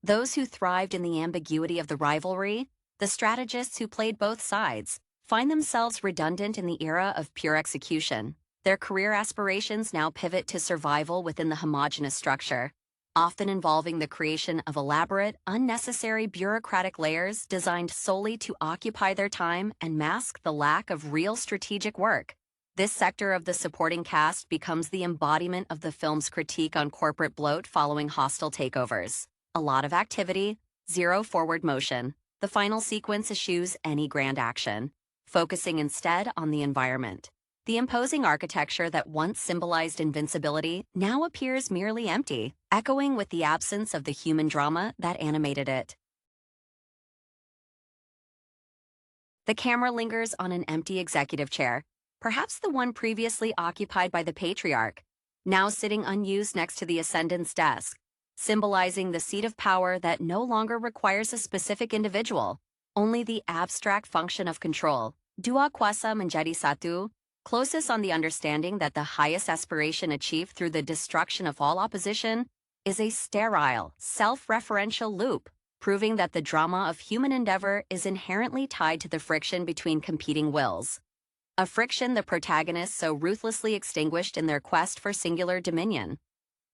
Those who thrived in the ambiguity of the rivalry, the strategists who played both sides, find themselves redundant in the era of pure execution. Their career aspirations now pivot to survival within the homogeneous structure, often involving the creation of elaborate, unnecessary bureaucratic layers designed solely to occupy their time and mask the lack of real strategic work. This sector of the supporting cast becomes the embodiment of the film's critique on corporate bloat following hostile takeovers. A lot of activity, zero forward motion. The final sequence eschews any grand action, focusing instead on the environment. The imposing architecture that once symbolized invincibility now appears merely empty, echoing with the absence of the human drama that animated it. The camera lingers on an empty executive chair, perhaps the one previously occupied by the patriarch. now sitting unused next to the Ascendant's desk, symbolizing the seat of power that no longer requires a specific individual, only the abstract function of control. Dua Kuasa Menjadi Satu, closest on the understanding that the highest aspiration achieved through the destruction of all opposition is a sterile, self-referential loop, proving that the drama of human endeavor is inherently tied to the friction between competing wills. A friction the protagonists so ruthlessly extinguished in their quest for singular dominion.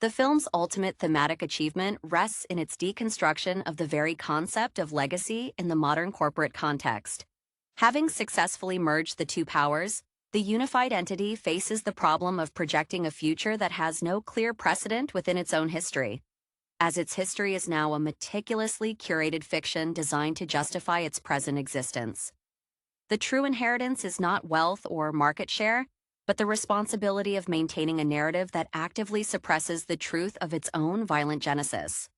The film's ultimate thematic achievement rests in its deconstruction of the very concept of legacy in the modern corporate context. Having successfully merged the two powers, the unified entity faces the problem of projecting a future that has no clear precedent within its own history, as its history is now a meticulously curated fiction designed to justify its present existence. The true inheritance is not wealth or market share, but the responsibility of maintaining a narrative that actively suppresses the truth of its own violent genesis.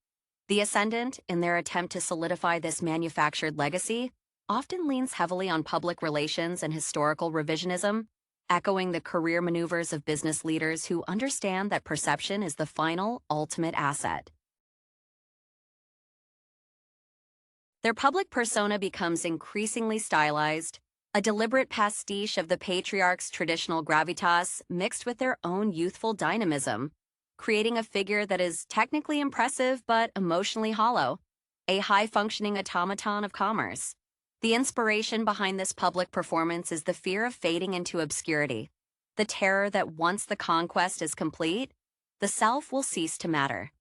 The Ascendant, in their attempt to solidify this manufactured legacy, often leans heavily on public relations and historical revisionism, echoing the career maneuvers of business leaders who understand that perception is the final, ultimate asset. Their public persona becomes increasingly stylized, a deliberate pastiche of the patriarch's traditional gravitas mixed with their own youthful dynamism, creating a figure that is technically impressive but emotionally hollow, a high-functioning automaton of commerce. The inspiration behind this public performance is the fear of fading into obscurity, the terror that once the conquest is complete, the self will cease to matter.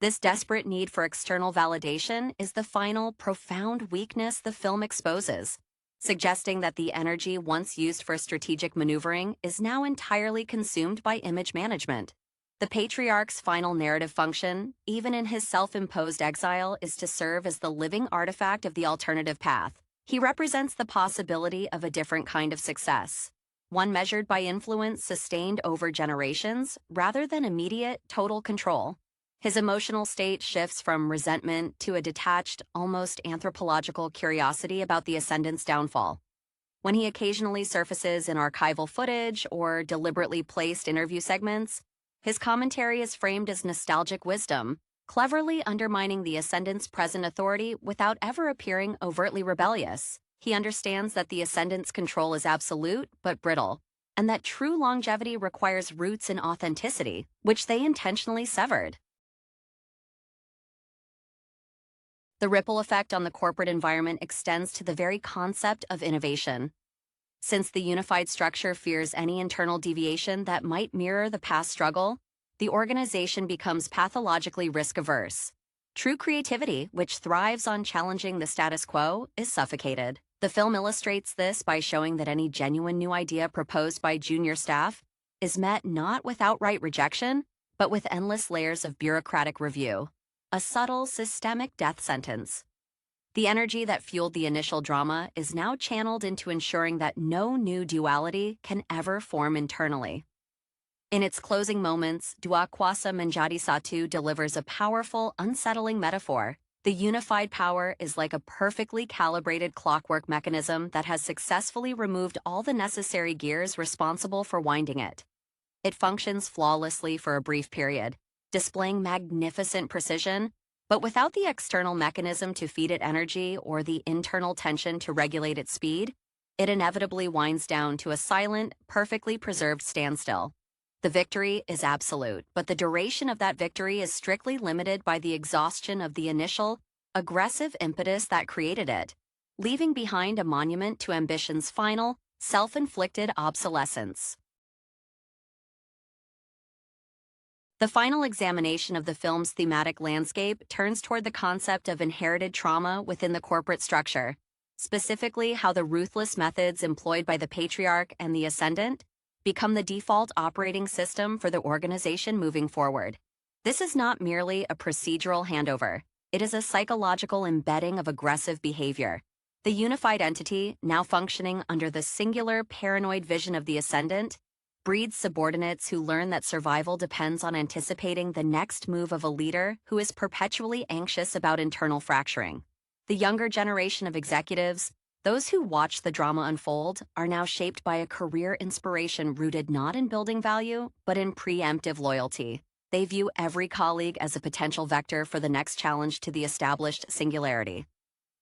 This desperate need for external validation is the final, profound weakness the film exposes, suggesting that the energy once used for strategic maneuvering is now entirely consumed by image management. The patriarch's final narrative function, even in his self-imposed exile, is to serve as the living artifact of the alternative path. He represents the possibility of a different kind of success, one measured by influence sustained over generations rather than immediate, total control. His emotional state shifts from resentment to a detached, almost anthropological curiosity about the Ascendant's downfall. When he occasionally surfaces in archival footage or deliberately placed interview segments, his commentary is framed as nostalgic wisdom, cleverly undermining the Ascendant's present authority without ever appearing overtly rebellious. He understands that the Ascendant's control is absolute but brittle, and that true longevity requires roots in authenticity, which they intentionally severed. The ripple effect on the corporate environment extends to the very concept of innovation. Since the unified structure fears any internal deviation that might mirror the past struggle, the organization becomes pathologically risk-averse. True creativity, which thrives on challenging the status quo, is suffocated. The film illustrates this by showing that any genuine new idea proposed by junior staff is met not with outright rejection, but with endless layers of bureaucratic review. A subtle, systemic death sentence. The energy that fueled the initial drama is now channeled into ensuring that no new duality can ever form internally. In its closing moments, Dua Kuasa Menjadi Satu delivers a powerful, unsettling metaphor. The unified power is like a perfectly calibrated clockwork mechanism that has successfully removed all the necessary gears responsible for winding it. It functions flawlessly for a brief period, displaying magnificent precision, but without the external mechanism to feed it energy or the internal tension to regulate its speed, it inevitably winds down to a silent, perfectly preserved standstill. The victory is absolute, but the duration of that victory is strictly limited by the exhaustion of the initial, aggressive impetus that created it, leaving behind a monument to ambition's final, self-inflicted obsolescence. The final examination of the film's thematic landscape turns toward the concept of inherited trauma within the corporate structure, specifically how the ruthless methods employed by the patriarch and the Ascendant become the default operating system for the organization moving forward. This is not merely a procedural handover. It is a psychological embedding of aggressive behavior. The unified entity, now functioning under the singular paranoid vision of the Ascendant, breeds subordinates who learn that survival depends on anticipating the next move of a leader who is perpetually anxious about internal fracturing. The younger generation of executives, Those who watch the drama unfold are now shaped by a career inspiration rooted not in building value, but in preemptive loyalty. They view every colleague as a potential vector for the next challenge to the established singularity.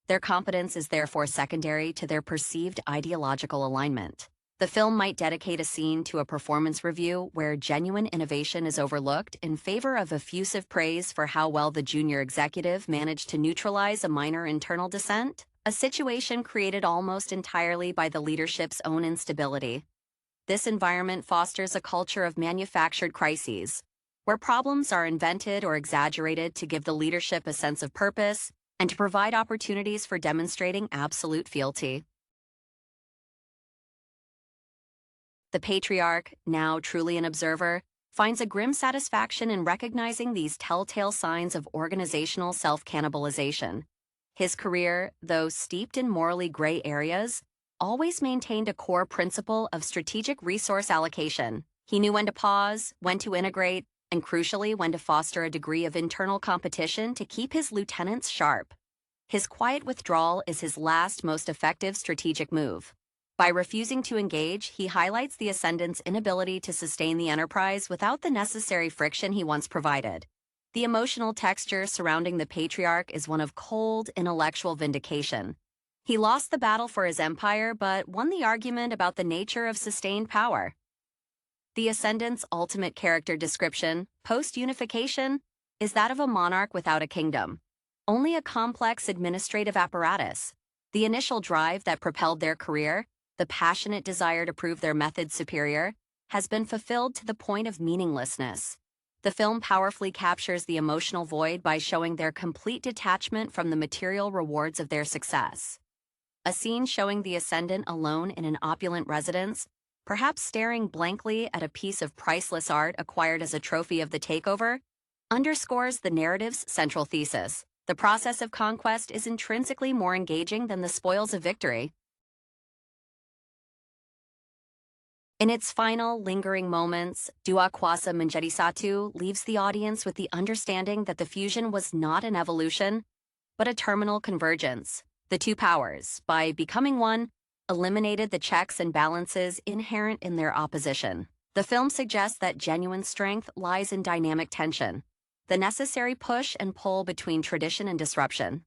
Their competence is therefore secondary to their perceived ideological alignment. The film might dedicate a scene to a performance review where genuine innovation is overlooked in favor of effusive praise for how well the junior executive managed to neutralize a minor internal dissent, a situation created almost entirely by the leadership's own instability. This environment fosters a culture of manufactured crises, where problems are invented or exaggerated to give the leadership a sense of purpose and to provide opportunities for demonstrating absolute fealty. The patriarch, now truly an observer, finds a grim satisfaction in recognizing these telltale signs of organizational self-cannibalization. His career, though steeped in morally gray areas, always maintained a core principle of strategic resource allocation. He knew when to pause, when to integrate, and crucially, when to foster a degree of internal competition to keep his lieutenants sharp. His quiet withdrawal is his last most effective strategic move. By refusing to engage, he highlights the ascendant's inability to sustain the enterprise without the necessary friction he once provided. The emotional texture surrounding the patriarch is one of cold, intellectual vindication. He lost the battle for his empire, but won the argument about the nature of sustained power. The ascendant's ultimate character description, post-unification, is that of a monarch without a kingdom. Only a complex administrative apparatus. The initial drive that propelled their career, the passionate desire to prove their methods superior, has been fulfilled to the point of meaninglessness. The film powerfully captures the emotional void by showing their complete detachment from the material rewards of their success. A scene showing the ascendant alone in an opulent residence, perhaps staring blankly at a piece of priceless art acquired as a trophy of the takeover, underscores the narrative's central thesis. The process of conquest is intrinsically more engaging than the spoils of victory. In its final, lingering moments, Dua Kuasa Menjadi Satu leaves the audience with the understanding that the fusion was not an evolution, but a terminal convergence. The two powers, by becoming one, eliminated the checks and balances inherent in their opposition. The film suggests that genuine strength lies in dynamic tension, the necessary push and pull between tradition and disruption.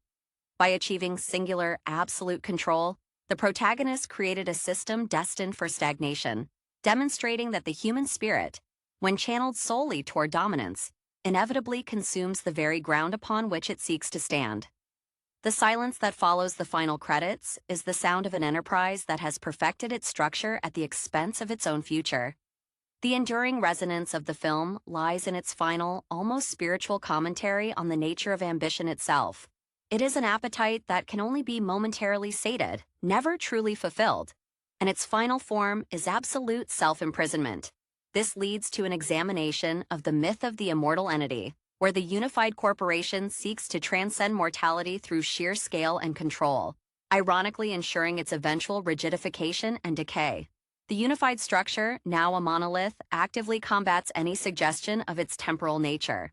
By achieving singular, absolute control, the protagonist created a system destined for stagnation, demonstrating that the human spirit, when channeled solely toward dominance, inevitably consumes the very ground upon which it seeks to stand. The silence that follows the final credits is the sound of an enterprise that has perfected its structure at the expense of its own future. The enduring resonance of the film lies in its final, almost spiritual commentary on the nature of ambition itself. It is an appetite that can only be momentarily sated, never truly fulfilled, and its final form is absolute self-imprisonment. This leads to an examination of the myth of the immortal entity, where the unified corporation seeks to transcend mortality through sheer scale and control, ironically ensuring its eventual rigidification and decay. The unified structure, now a monolith, actively combats any suggestion of its temporal nature.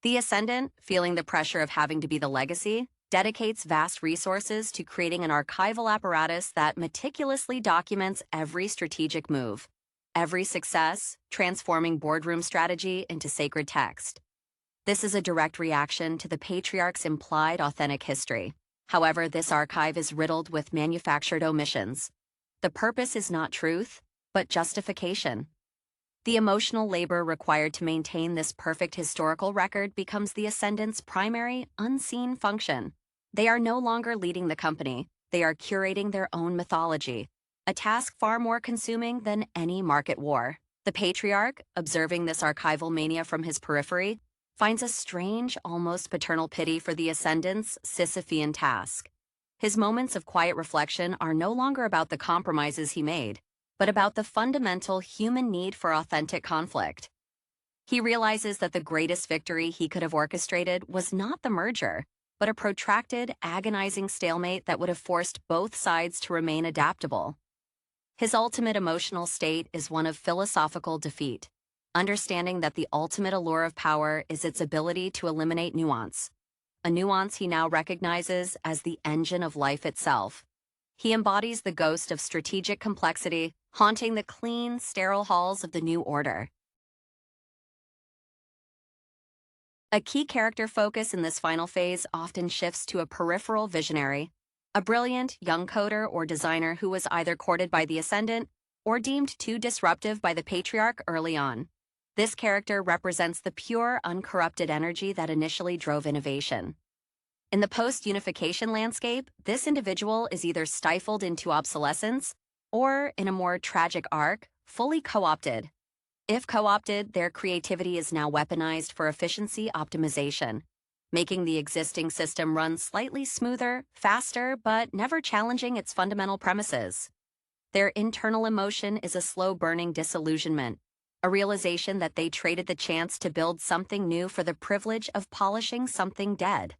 The ascendant, feeling the pressure of having to be the legacy, dedicates vast resources to creating an archival apparatus that meticulously documents every strategic move, every success, transforming boardroom strategy into sacred text. This is a direct reaction to the patriarch's implied authentic history. However, this archive is riddled with manufactured omissions. The purpose is not truth, but justification. The emotional labor required to maintain this perfect historical record becomes the ascendant's primary, unseen function. They are no longer leading the company, they are curating their own mythology, a task far more consuming than any market war. The patriarch, observing this archival mania from his periphery, finds a strange, almost paternal pity for the ascendant's Sisyphean task. His moments of quiet reflection are no longer about the compromises he made, but about the fundamental human need for authentic conflict. He realizes that the greatest victory he could have orchestrated was not the merger, but a protracted, agonizing stalemate that would have forced both sides to remain adaptable. His ultimate emotional state is one of philosophical defeat, understanding that the ultimate allure of power is its ability to eliminate nuance. a nuance he now recognizes as the engine of life itself. He embodies the ghost of strategic complexity, haunting the clean, sterile halls of the New Order. A key character focus in this final phase often shifts to a peripheral visionary, a brilliant young coder or designer who was either courted by the Ascendant or deemed too disruptive by the Patriarch early on. This character represents the pure, uncorrupted energy that initially drove innovation. In the post-unification landscape, this individual is either stifled into obsolescence or, in a more tragic arc, fully co-opted. If co-opted, their creativity is now weaponized for efficiency optimization, making the existing system run slightly smoother, faster, but never challenging its fundamental premises. Their internal emotion is a slow-burning disillusionment, a realization that they traded the chance to build something new for the privilege of polishing something dead.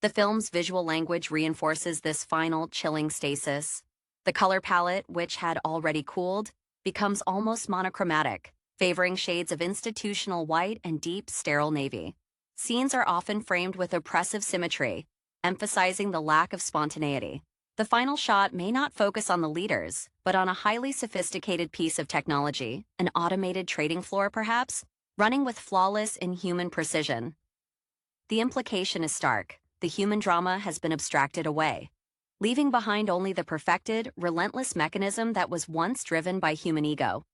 The film's visual language reinforces this final, chilling stasis. The color palette, which had already cooled, becomes almost monochromatic, favoring shades of institutional white and deep, sterile navy. Scenes are often framed with oppressive symmetry, emphasizing the lack of spontaneity. The final shot may not focus on the leaders, but on a highly sophisticated piece of technology, an automated trading floor perhaps, running with flawless, inhuman precision. The implication is stark. The human drama has been abstracted away, leaving behind only the perfected, relentless mechanism that was once driven by human ego.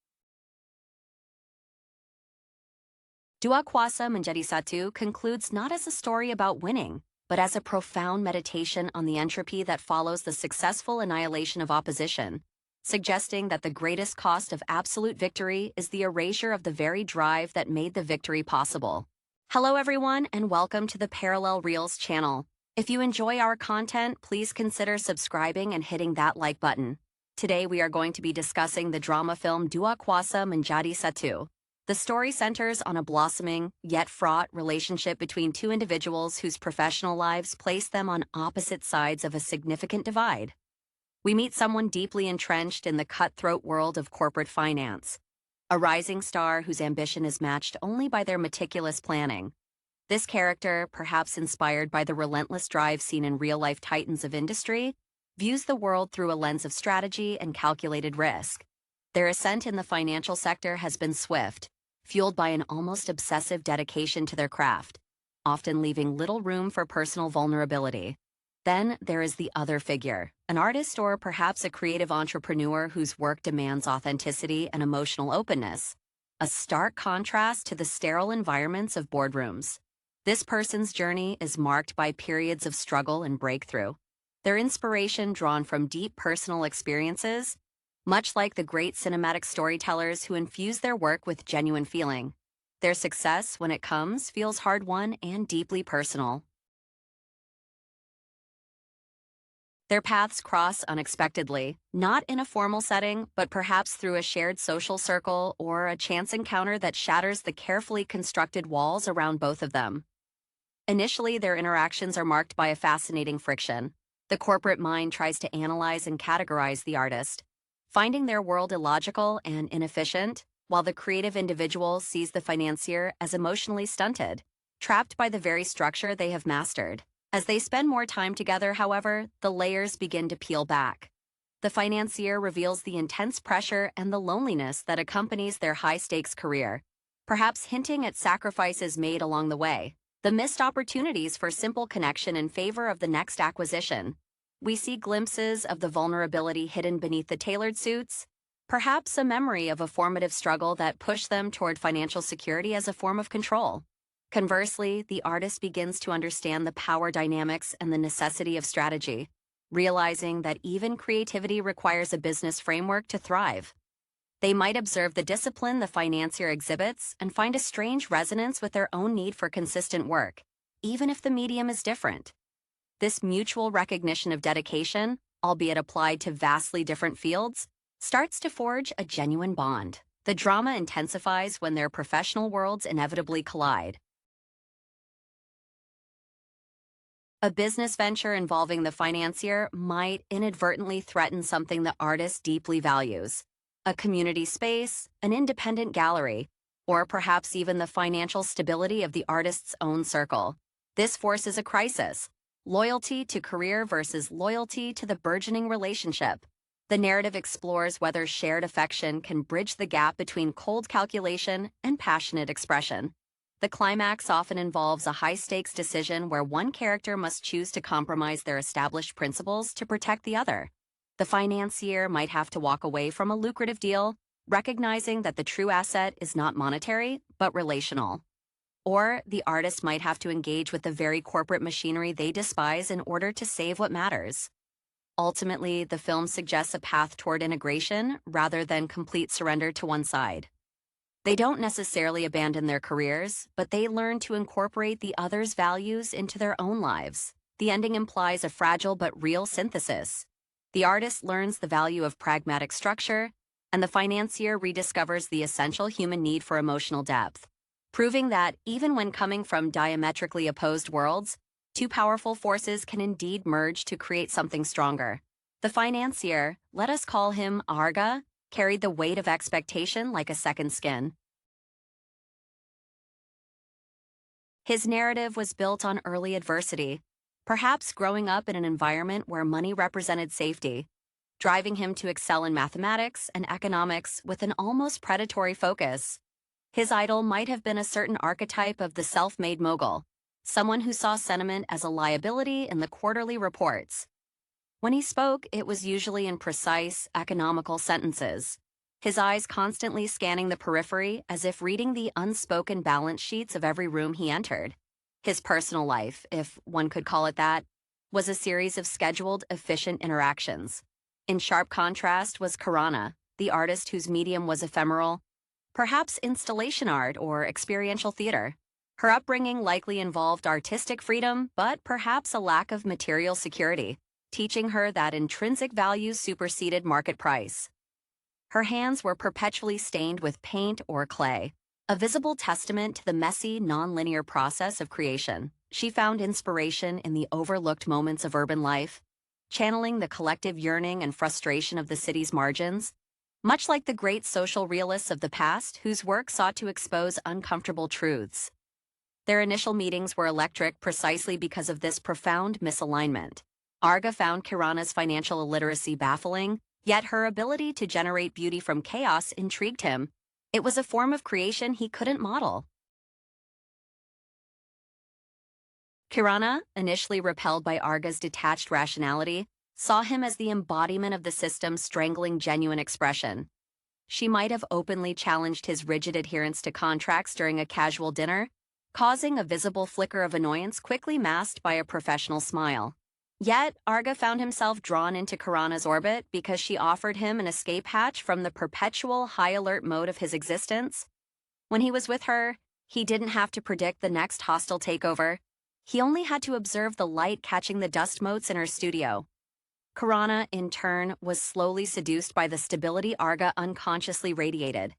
Dua Kuasa Menjadi Satu concludes not as a story about winning, but as a profound meditation on the entropy that follows the successful annihilation of opposition, suggesting that the greatest cost of absolute victory is the erasure of the very drive that made the victory possible. Hello everyone, and welcome to the Parallel Reels channel. If you enjoy our content, please consider subscribing and hitting that like button. Today we are going to be discussing the drama film Dua Kuasa Menjadi Satu. The story centers on a blossoming, yet fraught, relationship between two individuals whose professional lives place them on opposite sides of a significant divide. We meet someone deeply entrenched in the cutthroat world of corporate finance, a rising star whose ambition is matched only by their meticulous planning. This character, perhaps inspired by the relentless drive seen in real-life titans of industry, views the world through a lens of strategy and calculated risk. Their ascent in the financial sector has been swift, fueled by an almost obsessive dedication to their craft, often leaving little room for personal vulnerability. Then there is the other figure, an artist or perhaps a creative entrepreneur whose work demands authenticity and emotional openness, a stark contrast to the sterile environments of boardrooms. This person's journey is marked by periods of struggle and breakthrough, their inspiration drawn from deep personal experiences, much like the great cinematic storytellers who infuse their work with genuine feeling. Their success, when it comes, feels hard-won and deeply personal. Their paths cross unexpectedly, not in a formal setting, but perhaps through a shared social circle or a chance encounter that shatters the carefully constructed walls around both of them. Initially, their interactions are marked by a fascinating friction. The corporate mind tries to analyze and categorize the artist, finding their world illogical and inefficient, while the creative individual sees the financier as emotionally stunted, trapped by the very structure they have mastered. As they spend more time together, however, the layers begin to peel back. The financier reveals the intense pressure and the loneliness that accompanies their high-stakes career, perhaps hinting at sacrifices made along the way, the missed opportunities for simple connection in favor of the next acquisition. We see glimpses of the vulnerability hidden beneath the tailored suits, perhaps a memory of a formative struggle that pushed them toward financial security as a form of control. Conversely, the artist begins to understand the power dynamics and the necessity of strategy, realizing that even creativity requires a business framework to thrive. They might observe the discipline the financier exhibits and find a strange resonance with their own need for consistent work, even if the medium is different. This mutual recognition of dedication, albeit applied to vastly different fields, starts to forge a genuine bond. The drama intensifies when their professional worlds inevitably collide. A business venture involving the financier might inadvertently threaten something the artist deeply values: a community space, an independent gallery, or perhaps even the financial stability of the artist's own circle. This forces a crisis: loyalty to career versus loyalty to the burgeoning relationship. The narrative explores whether shared affection can bridge the gap between cold calculation and passionate expression. The climax often involves a high-stakes decision where one character must choose to compromise their established principles to protect the other. The financier might have to walk away from a lucrative deal, recognizing that the true asset is not monetary, but relational. Or the artist might have to engage with the very corporate machinery they despise in order to save what matters. Ultimately, the film suggests a path toward integration rather than complete surrender to one side. They don't necessarily abandon their careers, but they learn to incorporate the other's values into their own lives. The ending implies a fragile but real synthesis. The artist learns the value of pragmatic structure, and the financier rediscovers the essential human need for emotional depth, proving that even when coming from diametrically opposed worlds, two powerful forces can indeed merge to create something stronger. The financier, let us call him Arga, carried the weight of expectation like a second skin. His narrative was built on early adversity, perhaps growing up in an environment where money represented safety, driving him to excel in mathematics and economics with an almost predatory focus. His idol might have been a certain archetype of the self-made mogul, someone who saw sentiment as a liability in the quarterly reports. When he spoke, it was usually in precise, economical sentences, his eyes constantly scanning the periphery as if reading the unspoken balance sheets of every room he entered. His personal life, if one could call it that, was a series of scheduled, efficient interactions. In sharp contrast was Karana, the artist whose medium was ephemeral, perhaps installation art or experiential theater. Her upbringing likely involved artistic freedom, but perhaps a lack of material security, teaching her that intrinsic value superseded market price. Her hands were perpetually stained with paint or clay, a visible testament to the messy, non-linear process of creation. She found inspiration in the overlooked moments of urban life, channeling the collective yearning and frustration of the city's margins, much like the great social realists of the past whose work sought to expose uncomfortable truths. Their initial meetings were electric precisely because of this profound misalignment. Arga found Kirana's financial illiteracy baffling, yet her ability to generate beauty from chaos intrigued him. It was a form of creation he couldn't model. Kirana, initially repelled by Arga's detached rationality, saw him as the embodiment of the system strangling genuine expression. She might have openly challenged his rigid adherence to contracts during a casual dinner, causing a visible flicker of annoyance quickly masked by a professional smile. Yet, Arga found himself drawn into Kirana's orbit because she offered him an escape hatch from the perpetual high-alert mode of his existence. When he was with her, he didn't have to predict the next hostile takeover. He only had to observe the light catching the dust motes in her studio. Kirana, in turn, was slowly seduced by the stability Arga unconsciously radiated.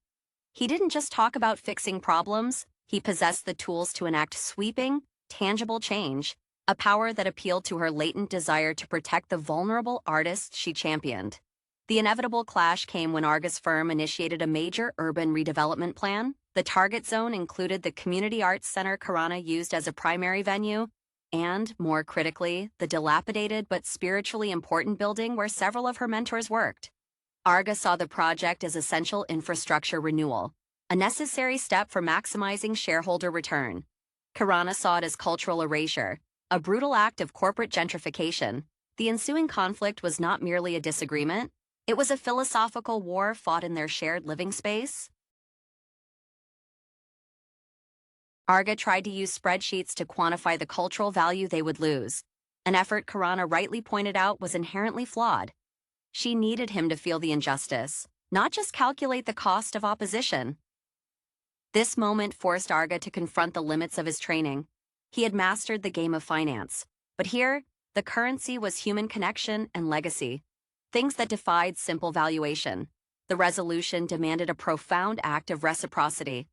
He didn't just talk about fixing problems, he possessed the tools to enact sweeping, tangible change, a power that appealed to her latent desire to protect the vulnerable artists she championed. The inevitable clash came when Arga's firm initiated a major urban redevelopment plan. The target zone included the community arts center Kirana used as a primary venue, and, more critically, the dilapidated but spiritually important building where several of her mentors worked. Arga saw the project as essential infrastructure renewal, a necessary step for maximizing shareholder return. Kirana saw it as cultural erasure, a brutal act of corporate gentrification. The ensuing conflict was not merely a disagreement, it was a philosophical war fought in their shared living space. Arga tried to use spreadsheets to quantify the cultural value they would lose, an effort Kirana rightly pointed out was inherently flawed. She needed him to feel the injustice, not just calculate the cost of opposition. This moment forced Arga to confront the limits of his training. He had mastered the game of finance, but here, the currency was human connection and legacy, things that defied simple valuation. The resolution demanded a profound act of reciprocity.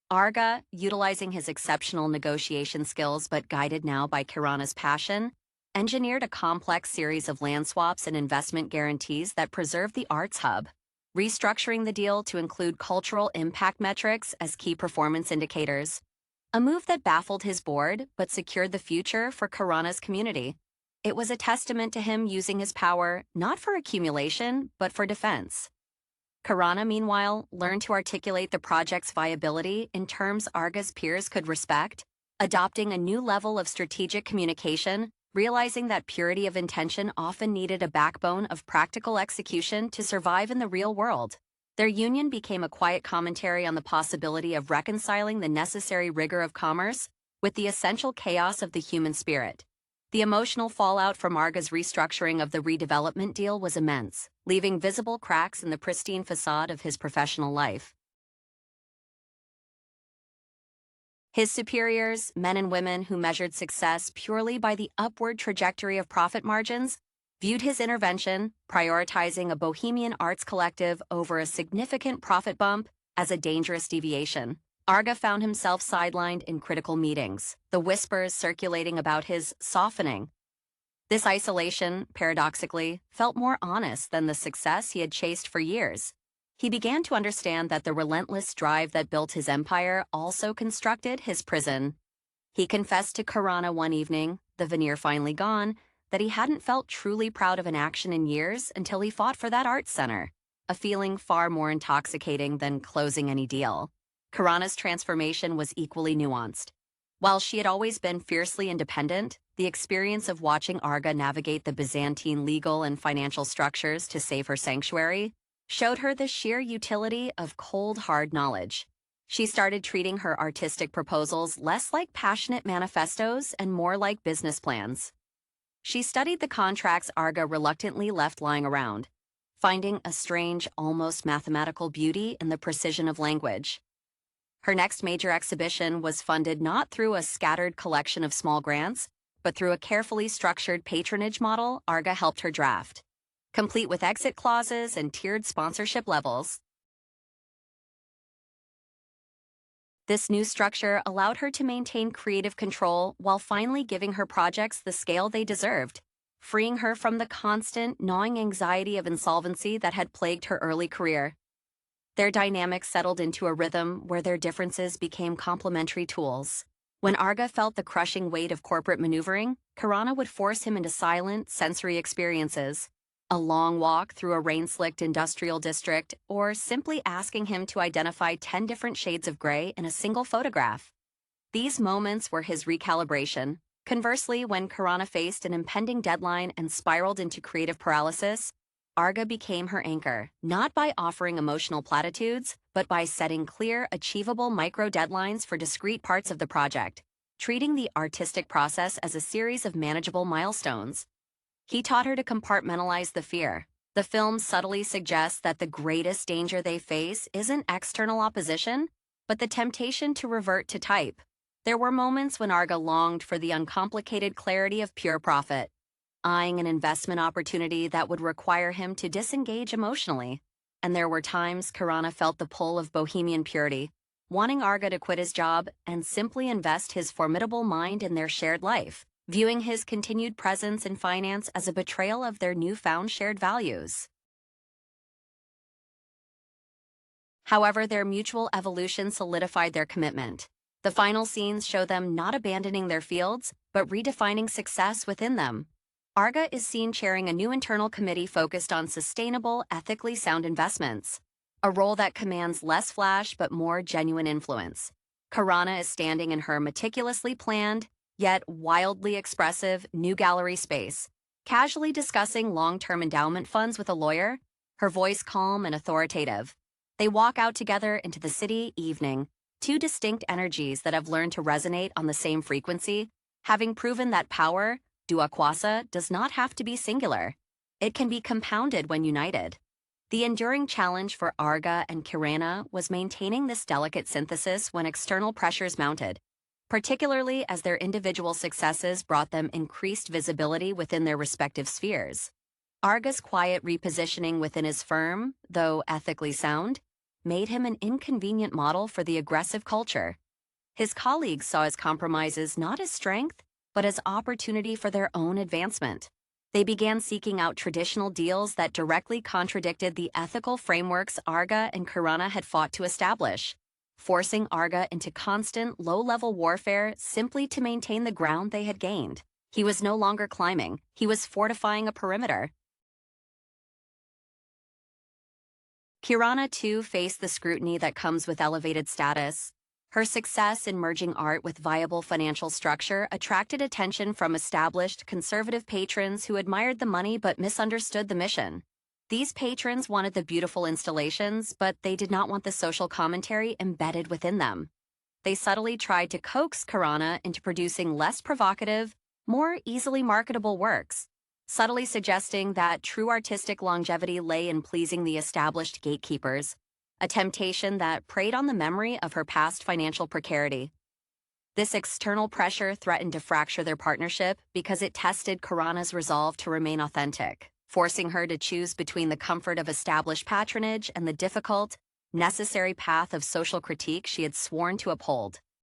Arga, utilizing his exceptional negotiation skills but guided now by Kirana's passion, engineered a complex series of land swaps and investment guarantees that preserved the arts hub, restructuring the deal to include cultural impact metrics as key performance indicators. a move that baffled his board but secured the future for Karana's community. It was a testament to him using his power not for accumulation but for defense. Karana, meanwhile, learned to articulate the project's viability in terms Arga's peers could respect, adopting a new level of strategic communication, realizing that purity of intention often needed a backbone of practical execution to survive in the real world. Their union became a quiet commentary on the possibility of reconciling the necessary rigor of commerce with the essential chaos of the human spirit. The emotional fallout from Arga's restructuring of the redevelopment deal was immense, leaving visible cracks in the pristine facade of his professional life. His superiors, men and women who measured success purely by the upward trajectory of profit margins, viewed his intervention, prioritizing a bohemian arts collective over a significant profit bump, as a dangerous deviation. Arga found himself sidelined in critical meetings, the whispers circulating about his softening. This isolation, paradoxically, felt more honest than the success he had chased for years. He began to understand that the relentless drive that built his empire also constructed his prison. He confessed to Karana one evening, the veneer finally gone, that he hadn't felt truly proud of an action in years until he fought for that arts center, a feeling far more intoxicating than closing any deal. Karana's transformation was equally nuanced. While she had always been fiercely independent, the experience of watching Arga navigate the Byzantine legal and financial structures to save her sanctuary showed her the sheer utility of cold, hard knowledge. She started treating her artistic proposals less like passionate manifestos and more like business plans. She studied the contracts Arga reluctantly left lying around, finding a strange, almost mathematical beauty in the precision of language. Her next major exhibition was funded not through a scattered collection of small grants, but through a carefully structured patronage model Arga helped her draft, complete with exit clauses and tiered sponsorship levels. This new structure allowed her to maintain creative control while finally giving her projects the scale they deserved, freeing her from the constant, gnawing anxiety of insolvency that had plagued her early career. Their dynamics settled into a rhythm where their differences became complementary tools. When Arga felt the crushing weight of corporate maneuvering, Karana would force him into silent, sensory experiences, a long walk through a rain-slicked industrial district, or simply asking him to identify 10 different shades of gray in a single photograph. These moments were his recalibration. Conversely, when Karana faced an impending deadline and spiraled into creative paralysis, Arga became her anchor, not by offering emotional platitudes, but by setting clear, achievable micro-deadlines for discrete parts of the project, treating the artistic process as a series of manageable milestones. He taught her to compartmentalize the fear. The film subtly suggests that the greatest danger they face isn't external opposition, but the temptation to revert to type. There were moments when Arga longed for the uncomplicated clarity of pure profit, eyeing an investment opportunity that would require him to disengage emotionally. And there were times Karana felt the pull of bohemian purity, wanting Arga to quit his job and simply invest his formidable mind in their shared life, viewing his continued presence in finance as a betrayal of their newfound shared values. However, their mutual evolution solidified their commitment. The final scenes show them not abandoning their fields, but redefining success within them. Arga is seen chairing a new internal committee focused on sustainable, ethically sound investments, a role that commands less flash but more genuine influence. Karana is standing in her meticulously planned, yet wildly expressive, new gallery space, casually discussing long-term endowment funds with a lawyer, her voice calm and authoritative. They walk out together into the city evening, two distinct energies that have learned to resonate on the same frequency, having proven that power, Dua Kuasa, does not have to be singular. It can be compounded when united. The enduring challenge for Arga and Karana was maintaining this delicate synthesis when external pressures mounted, particularly as their individual successes brought them increased visibility within their respective spheres. Arga's quiet repositioning within his firm, though ethically sound, made him an inconvenient model for the aggressive culture. His colleagues saw his compromises not as strength, but as opportunity for their own advancement. They began seeking out traditional deals that directly contradicted the ethical frameworks Arga and Karana had fought to establish. forcing Arga into constant, low-level warfare simply to maintain the ground they had gained. He was no longer climbing, he was fortifying a perimeter. Kirana, too, faced the scrutiny that comes with elevated status. Her success in merging art with viable financial structure attracted attention from established, conservative patrons who admired the money but misunderstood the mission. These patrons wanted the beautiful installations, but they did not want the social commentary embedded within them. They subtly tried to coax Kirana into producing less provocative, more easily marketable works, subtly suggesting that true artistic longevity lay in pleasing the established gatekeepers, a temptation that preyed on the memory of her past financial precarity. This external pressure threatened to fracture their partnership because it tested Kirana's resolve to remain authentic, forcing her to choose between the comfort of established patronage and the difficult, necessary path of social critique she had sworn to uphold.